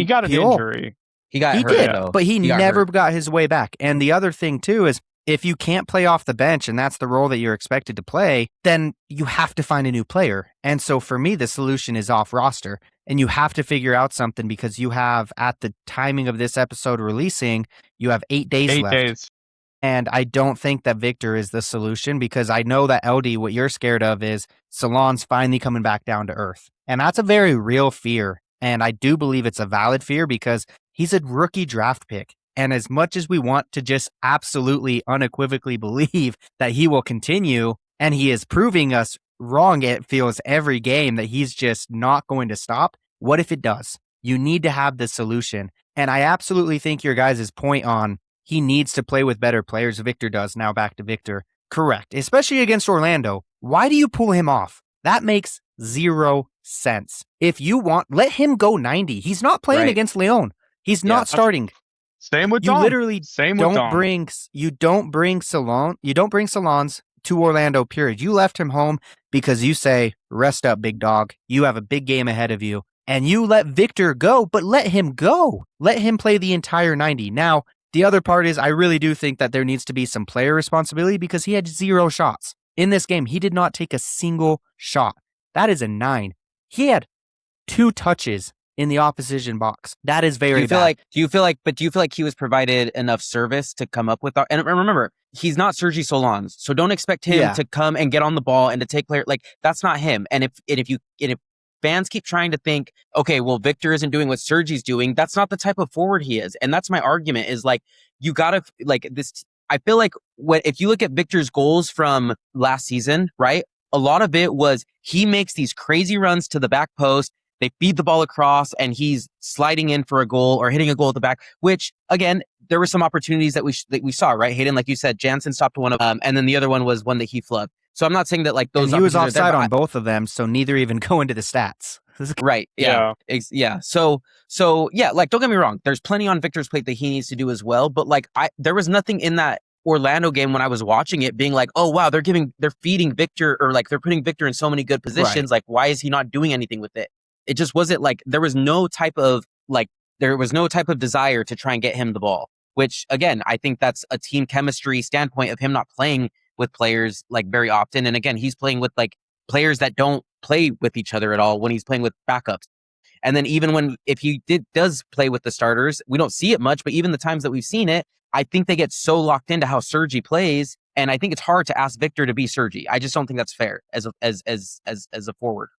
Speaker 7: got an injury.
Speaker 10: He hurt,
Speaker 6: did,
Speaker 10: though.
Speaker 6: but he never got his way back. And the other thing too is, if you can't play off the bench and that's the role that you're expected to play, then you have to find a new player. And so for me, the solution is off roster, and you have to figure out something, because you have, at the timing of this episode releasing, you have 8 days left. And I don't think that Victor is the solution, because I know that LD, what you're scared of is Salons finally coming back down to earth. And that's a very real fear. And I do believe it's a valid fear, because he's a rookie draft pick. And as much as we want to just absolutely unequivocally believe that he will continue, and he is proving us wrong, it feels every game that he's just not going to stop. What if it does? You need to have the solution. And I absolutely think your guys' point on he needs to play with better players. Victor does. Now back to Victor. Correct. Especially against Orlando. Why do you pull him off? That makes zero sense. If you want, let him go 90. He's not playing against Leon. He's not starting.
Speaker 7: Same with
Speaker 6: you
Speaker 7: Dom.
Speaker 6: Literally
Speaker 7: Same with Dom.
Speaker 6: You don't bring Salons to Orlando, period. You left him home because you say, rest up, big dog. You have a big game ahead of you. And you let Victor go, but let him go. Let him play the entire 90. Now, the other part is I really do think that there needs to be some player responsibility because he had 0 shots. In this game, he did not take a single shot. That is a 9. He had 2 touches in the opposition box. That is very bad.
Speaker 10: Do you feel like he was provided enough service to come up with and remember, he's not Sergi Salons, so don't expect him to come and get on the ball and to take player, like that's not him. And if fans keep trying to think, okay, well, Victor isn't doing what Sergi's doing, that's not the type of forward he is. And that's my argument is like, you gotta like this. I feel like if you look at Victor's goals from last season, right? A lot of it was he makes these crazy runs to the back post. They feed the ball across and he's sliding in for a goal or hitting a goal at the back, which again, there were some opportunities that we saw, right? Hayden, like you said, Jansen stopped one of them. And then the other one was one that he flubbed. So I'm not saying that like those.
Speaker 6: And he was offside on both of them. So neither even go into the stats.
Speaker 10: Right. Yeah. Yeah. So yeah, like, don't get me wrong. There's plenty on Victor's plate that he needs to do as well. But like, there was nothing in that Orlando game when I was watching it being like, oh, wow, they're feeding Victor or like they're putting Victor in so many good positions. Like, why is he not doing anything with it? It just wasn't like there was no type of desire to try and get him the ball, which again, I think that's a team chemistry standpoint of him not playing with players like very often. And again, he's playing with like players that don't play with each other at all when he's playing with backups. And then even if he does play with the starters, we don't see it much, but even the times that we've seen it, I think they get so locked into how Sergi plays. And I think it's hard to ask Victor to be Sergi. I just don't think that's fair as a forward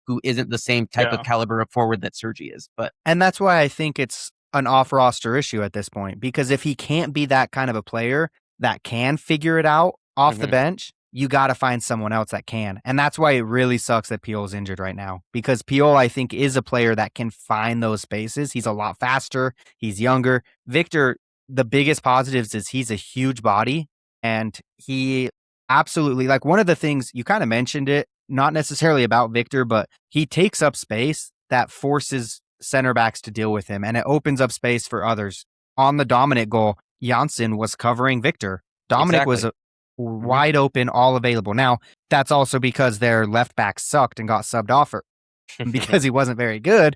Speaker 10: who isn't the same type of caliber of forward that Sergi is.
Speaker 6: And that's why I think it's an off roster issue at this point, because if he can't be that kind of a player that can figure it out off the bench, you got to find someone else that can. And that's why it really sucks that Piol's injured right now, because Piol, I think, is a player that can find those spaces. He's a lot faster. He's younger. Victor, the biggest positives is he's a huge body, and he absolutely, like, one of the things you kind of mentioned it, not necessarily about Victor, but he takes up space that forces center backs to deal with him, and it opens up space for others. On the Dominic goal, Janssen was covering Victor. Dominic was wide open, all available. Now, that's also because their left back sucked and got subbed off because he wasn't very good,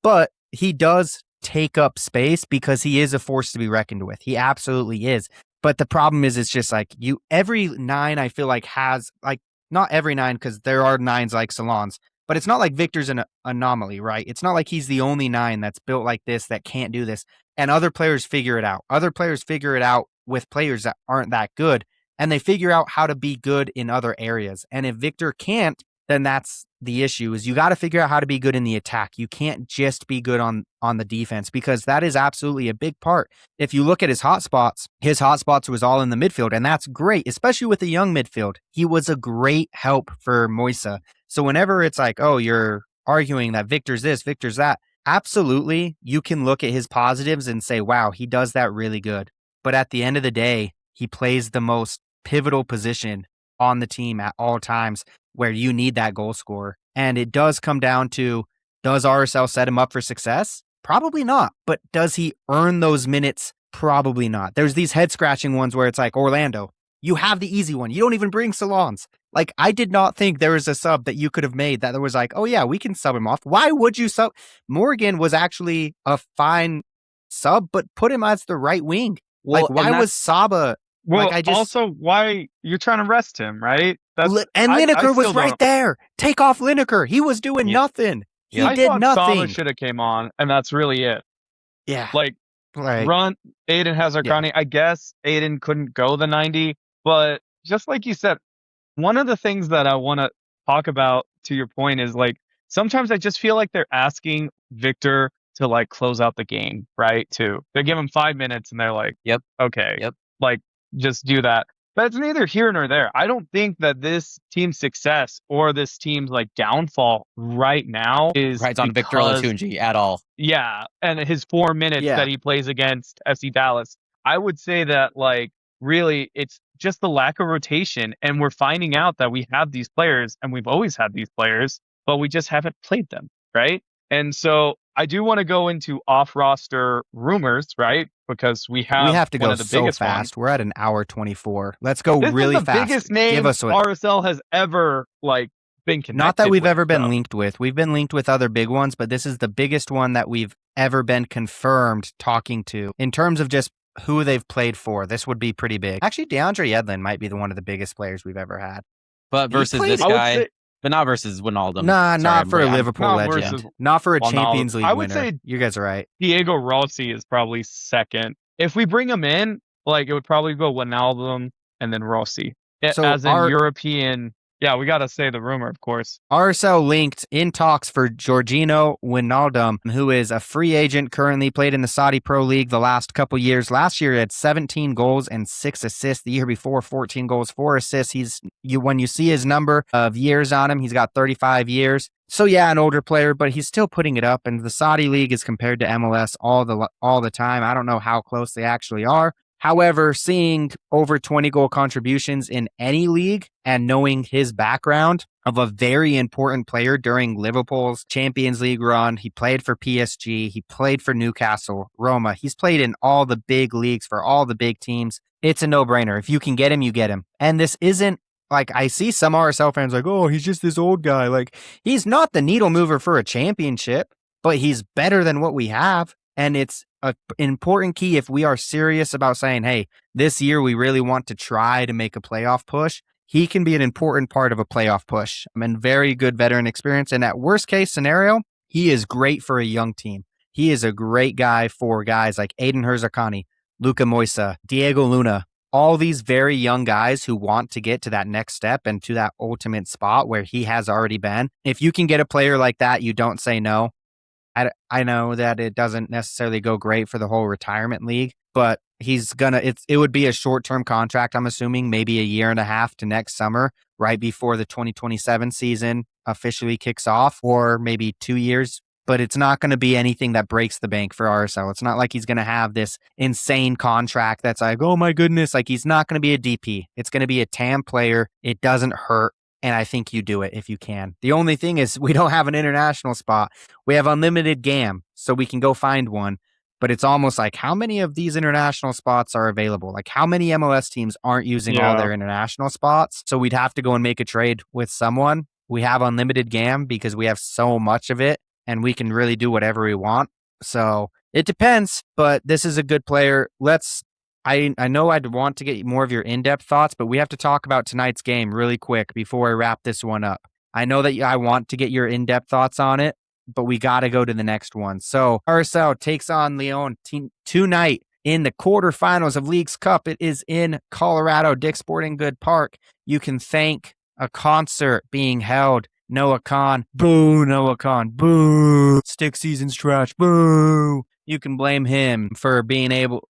Speaker 6: but he does take up space because he is a force to be reckoned with. He absolutely is. But the problem is, it's just like every 9, I feel like has, like, not every 9, because there are 9s like Salons, but it's not like Victor's an anomaly, right? It's not like he's the only 9 that's built like this that can't do this. And other players figure it out. Other players figure it out with players that aren't that good, and they figure out how to be good in other areas. And if Victor can't, then that's the issue, is you got to figure out how to be good in the attack. You can't just be good on the defense, because that is absolutely a big part. If you look at his hotspots was all in the midfield, and that's great, especially with the young midfield. He was a great help for Moisa. So whenever it's like, oh, you're arguing that Victor's this, Victor's that, absolutely, you can look at his positives and say, wow, he does that really good. But at the end of the day, he plays the most pivotal position on the team at all times, where you need that goal scorer. And it does come down to, does RSL set him up for success? Probably not. But does he earn those minutes? Probably not. There's these head scratching ones where it's like, Orlando, you have the easy one. You don't even bring Salons. Like, I did not think there was a sub that you could have made that was like, oh yeah, we can sub him off. Why would you sub? Morgan was actually a fine sub, but put him as the right wing. Well, like, why was Saba?
Speaker 7: Well, like, also, why you're trying to rest him, right?
Speaker 6: And Lineker was right there. Take off Lineker. He was doing nothing. He did nothing.
Speaker 7: Saba should have came on, and that's really it.
Speaker 6: Yeah.
Speaker 7: Like, run Aiden Hazarkani. Yeah. I guess Aiden couldn't go the 90, but just like you said, one of the things that I want to talk about, to your point, is like, sometimes I just feel like they're asking Victor to like close out the game, right? Too. They give him 5 minutes and they're like,
Speaker 10: Yep.
Speaker 7: Okay.
Speaker 10: Yep.
Speaker 7: Like, just do that. But it's neither here nor there. I don't think that this team's success or this team's like downfall right now is
Speaker 10: Right on Victor
Speaker 7: because,
Speaker 10: Latunji at all.
Speaker 7: yeah, and his 4 minutes that he plays against FC Dallas. I would say that like really it's just the lack of rotation, and we're finding out that we have these players and we've always had these players, but we just haven't played them, right? And so I do want to go into off-roster rumors, right? Because we have
Speaker 6: to
Speaker 7: one
Speaker 6: go
Speaker 7: of the
Speaker 6: so
Speaker 7: biggest
Speaker 6: fast.
Speaker 7: ones.
Speaker 6: We're at an hour 24. Let's go
Speaker 7: This
Speaker 6: really
Speaker 7: is the
Speaker 6: fast.
Speaker 7: biggest name
Speaker 6: Give us what.
Speaker 7: RSL has ever like been connected.
Speaker 6: Not that we've
Speaker 7: with,
Speaker 6: ever been
Speaker 7: so.
Speaker 6: linked with. We've been linked with other big ones, but this is the biggest one that we've ever been confirmed talking to. In terms of just who they've played for, this would be pretty big. Actually, DeAndre Yedlin might be one of the biggest players we've ever had.
Speaker 10: But versus this guy, but not versus Wijnaldum.
Speaker 6: Nah,
Speaker 10: Sorry,
Speaker 6: not for a
Speaker 10: I'm-
Speaker 6: Liverpool
Speaker 7: not
Speaker 6: legend.
Speaker 7: versus
Speaker 6: Not for a
Speaker 7: Wijnaldum.
Speaker 6: Champions League
Speaker 7: I would
Speaker 6: winner.
Speaker 7: say
Speaker 6: You guys are right.
Speaker 7: Diego Rossi is probably second. If we bring him in, like it would probably go Wijnaldum and then Rossi.
Speaker 6: So
Speaker 7: As in European. Yeah, we got to say the rumor, of course.
Speaker 6: RSL linked in talks for Georgino Wijnaldum, who is a free agent, currently played in the Saudi Pro League the last couple years. Last year, he had 17 goals and 6 assists. The year before, 14 goals, 4 assists. When you see his number of years on him, he's got 35 years. So yeah, an older player, but he's still putting it up. And the Saudi League is compared to MLS all the time. I don't know how close they actually are. However, seeing over 20 goal contributions in any league and knowing his background of a very important player during Liverpool's Champions League run, he played for PSG, he played for Newcastle, Roma. He's played in all the big leagues for all the big teams. It's a no-brainer. If you can get him, you get him. And this isn't like, I see some RSL fans like, oh, he's just this old guy. Like, he's not the needle mover for a championship, but he's better than what we have. And it's an important key if we are serious about saying, hey, this year we really want to try to make a playoff push. He can be an important part of a playoff push. I mean, very good veteran experience. And at worst case scenario, he is great for a young team. He is a great guy for guys like Aiden Herzakani, Luka Moisa, Diego Luna, all these very young guys who want to get to that next step and to that ultimate spot where he has already been. If you can get a player like that, you don't say no. I know that it doesn't necessarily go great for the whole retirement league, but it would be a short-term contract, I'm assuming, maybe a year and a half to next summer, right before the 2027 season officially kicks off, or maybe 2 years. But it's not going to be anything that breaks the bank for RSL. It's not like he's going to have this insane contract that's like, oh my goodness, like he's not going to be a DP. It's going to be a TAM player. It doesn't hurt. And I think you do it if you can. The only thing is we don't have an international spot. We have unlimited GAM, so we can go find one. But it's almost like, how many of these international spots are available? Like, how many MLS teams aren't using all their international spots? So we'd have to go and make a trade with someone. We have unlimited GAM because we have so much of it, and we can really do whatever we want. So it depends, but this is a good player. I know I'd want to get more of your in-depth thoughts, but we have to talk about tonight's game really quick before I wrap this one up. I know that I want to get your in-depth thoughts on it, but we got to go to the next one. So RSL takes on Lyon tonight in the quarterfinals of Leagues Cup. It is in Colorado, Dick's Sporting Goods Park. You can thank a concert being held. Noah Khan. Boo, Noah Khan. Boo. Stick season's trash. Boo. You can blame him for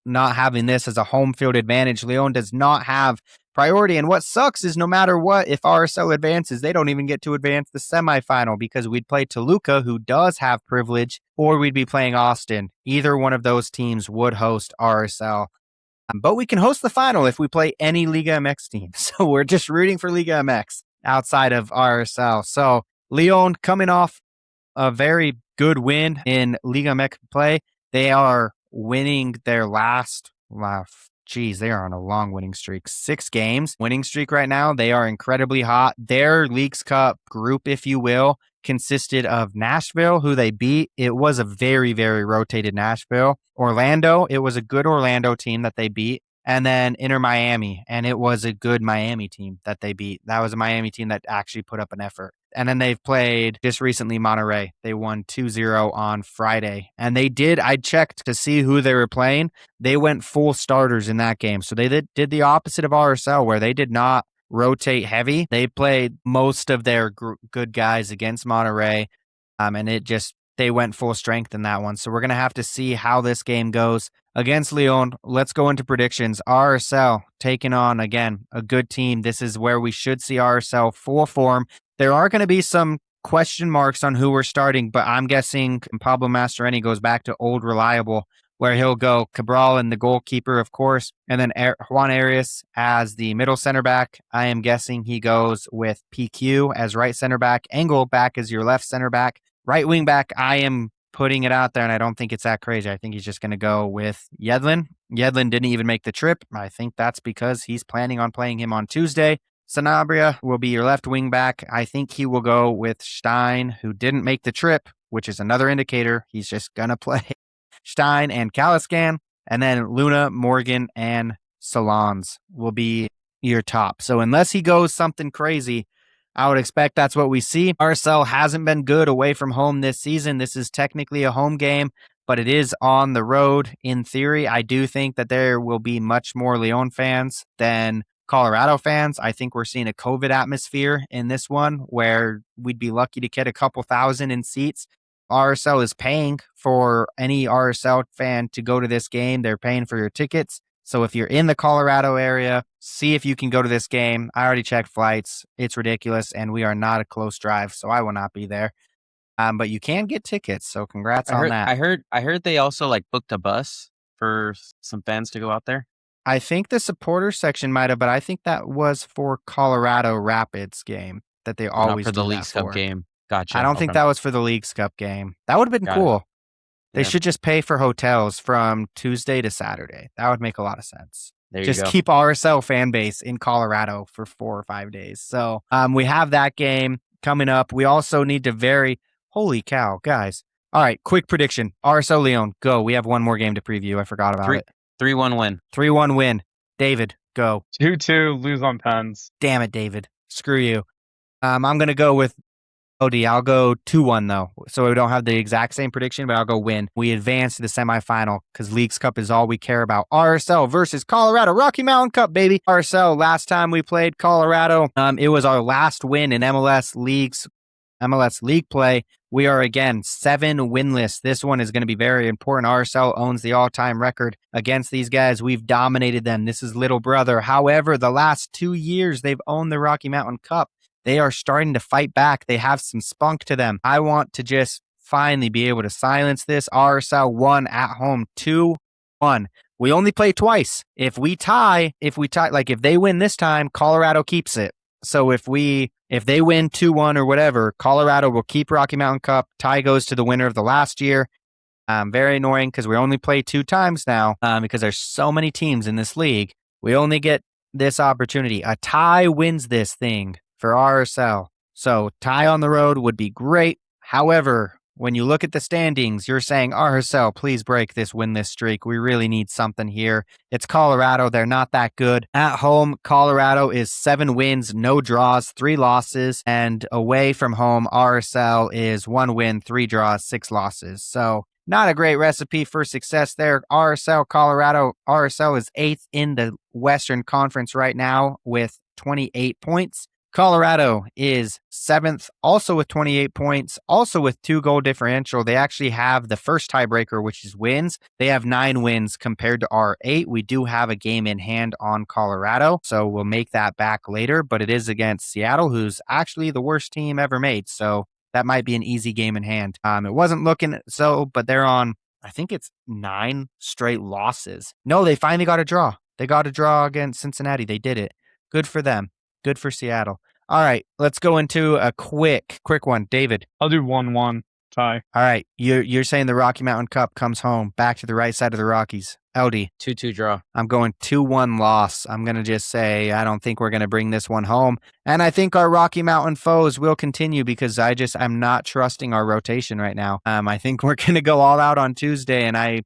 Speaker 6: not having this as a home field advantage. Lyon does not have priority. And what sucks is no matter what, if RSL advances, they don't even get to advance the semifinal because we'd play Toluca, who does have privilege, or we'd be playing Austin. Either one of those teams would host RSL. But we can host the final if we play any Liga MX team. So we're just rooting for Liga MX outside of RSL. So Lyon coming off a very good win in Liga MX play. They are winning their last, they are on a long winning streak. 6 games winning streak right now. They are incredibly hot. Their Leagues Cup group, if you will, consisted of Nashville, who they beat. It was a very, very rotated Nashville. Orlando, it was a good Orlando team that they beat. And then Inter Miami, and it was a good Miami team that they beat. That was a Miami team that actually put up an effort. And then they've played just recently Monterrey. They won 2-0 on Friday. And I checked to see who they were playing. They went full starters in that game. So they did the opposite of RSL, where they did not rotate heavy. They played most of their good guys against Monterrey. And they went full strength in that one. So we're going to have to see how this game goes against Lyon. Let's go into predictions. RSL taking on, again, a good team. This is where we should see RSL full form. There are going to be some question marks on who we're starting, but I'm guessing Pablo Mastroeni goes back to old reliable, where he'll go Cabral and the goalkeeper, of course, and then Juan Arias as the middle center back. I am guessing he goes with PQ as right center back, Engel back as your left center back. Right wing back, I am putting it out there, and I don't think it's that crazy. I think he's just going to go with Yedlin. Yedlin didn't even make the trip. I think that's because he's planning on playing him on Tuesday. Sanabria will be your left wing back. I think he will go with Stein, who didn't make the trip, which is another indicator he's just going to play Stein and Kalaskan. And then Luna, Morgan, and Salons will be your top. So unless he goes something crazy, I would expect that's what we see. RSL hasn't been good away from home this season. This is technically a home game, but it is on the road in theory. I do think that there will be much more Lyon fans than Colorado fans. I think we're seeing a COVID atmosphere in this one where we'd be lucky to get a couple thousand in seats. RSL is paying for any RSL fan to go to this game. They're paying for your tickets. So if you're in the Colorado area, see if you can go to this game. I already checked flights. It's ridiculous, and we are not a close drive, so I will not be there. But you can get tickets, so congrats on that.
Speaker 10: I heard they also like booked a bus for some fans to go out there.
Speaker 6: I think the supporter section might have, but I think that was for Colorado Rapids game that they always
Speaker 10: for the
Speaker 6: do
Speaker 10: Leagues
Speaker 6: that
Speaker 10: Cup
Speaker 6: for.
Speaker 10: game. Gotcha.
Speaker 6: I don't think that was for the Leagues Cup game. That would have been cool. They should just pay for hotels from Tuesday to Saturday. That would make a lot of sense.
Speaker 10: There you
Speaker 6: just
Speaker 10: go.
Speaker 6: keep RSL fan base in Colorado for 4 or 5 days. So we have that game coming up. We also need to holy cow, guys. All right, quick prediction. RSL Lyon, go. We have one more game to preview. I forgot about it.
Speaker 10: 3-1 win.
Speaker 6: 3-1 win. David, go.
Speaker 7: 2-2, lose on pens.
Speaker 6: Damn it, David. Screw you. I'm going to go with OD. I'll go 2-1 though. So we don't have the exact same prediction, but I'll go win. We advance to the semifinal because Leagues Cup is all we care about. RSL versus Colorado. Rocky Mountain Cup, baby. RSL, last time we played Colorado, it was our last win in MLS League play. We are again 7 winless. This one is going to be very important. RSL owns the all-time record against these guys. We've dominated them. This is little brother. However, the last 2 years they've owned the Rocky Mountain Cup. They are starting to fight back. They have some spunk to them. I want to just finally be able to silence this. RSL won at home 2-1. We only play twice. If they win this time, Colorado keeps it. So if they win 2-1 or whatever, Colorado will keep Rocky Mountain Cup. Tie goes to the winner of the last year. Very annoying because we only play 2 times now because there's so many teams in this league. We only get this opportunity. A tie wins this thing for RSL. So tie on the road would be great. However, when you look at the standings, you're saying, RSL, please break this win-less streak. We really need something here. It's Colorado. They're not that good. At home, Colorado is 7 wins, no draws, 3 losses. And away from home, RSL is 1 win, 3 draws, 6 losses. So not a great recipe for success there. RSL, Colorado. RSL is 8th in the Western Conference right now with 28 points. Colorado is 7th, also with 28 points, also with 2 goal differential. They actually have the first tiebreaker, which is wins. They have 9 wins compared to our 8. We do have a game in hand on Colorado, so we'll make that back later, but it is against Seattle, who's actually the worst team ever made, so that might be an easy game in hand. It wasn't looking so, but they're on, I think it's 9 straight losses. No, they finally got a draw. They got a draw against Cincinnati. They did it. Good for them. Good for Seattle. All right, let's go into a quick one. David.
Speaker 7: I'll do 1-1 tie.
Speaker 6: All right, you're saying the Rocky Mountain Cup comes home back to the right side of the Rockies. LD.
Speaker 10: 2-2 draw.
Speaker 6: I'm going 2-1 loss. I'm going to just say I don't think we're going to bring this one home. And I think our Rocky Mountain foes will continue because I'm not trusting our rotation right now. I think we're going to go all out on Tuesday, and I'm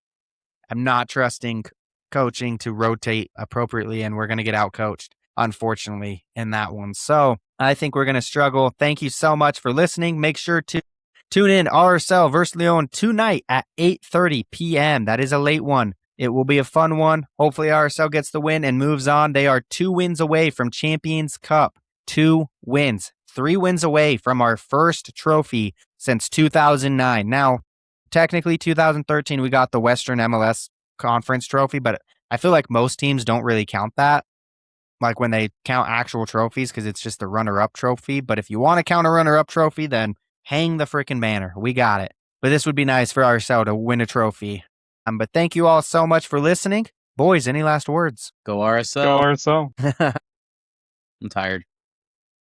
Speaker 6: not trusting coaching to rotate appropriately, and we're going to get outcoached, unfortunately, in that one. So I think we're going to struggle. Thank you so much for listening. Make sure to tune in RSL versus Lyon tonight at 8:30 p.m. That is a late one. It will be a fun one. Hopefully RSL gets the win and moves on. They are 2 wins away from Champions Cup. 2 wins. 3 wins away from our first trophy since 2009. Now, technically 2013, we got the Western MLS Conference trophy, but I feel like most teams don't really count that, like when they count actual trophies, because it's just the runner-up trophy. But if you want to count a runner-up trophy, then hang the freaking banner. We got it. But this would be nice for RSL to win a trophy. But thank you all so much for listening. Boys, any last words?
Speaker 10: Go RSL.
Speaker 7: Go RSL.
Speaker 10: I'm tired.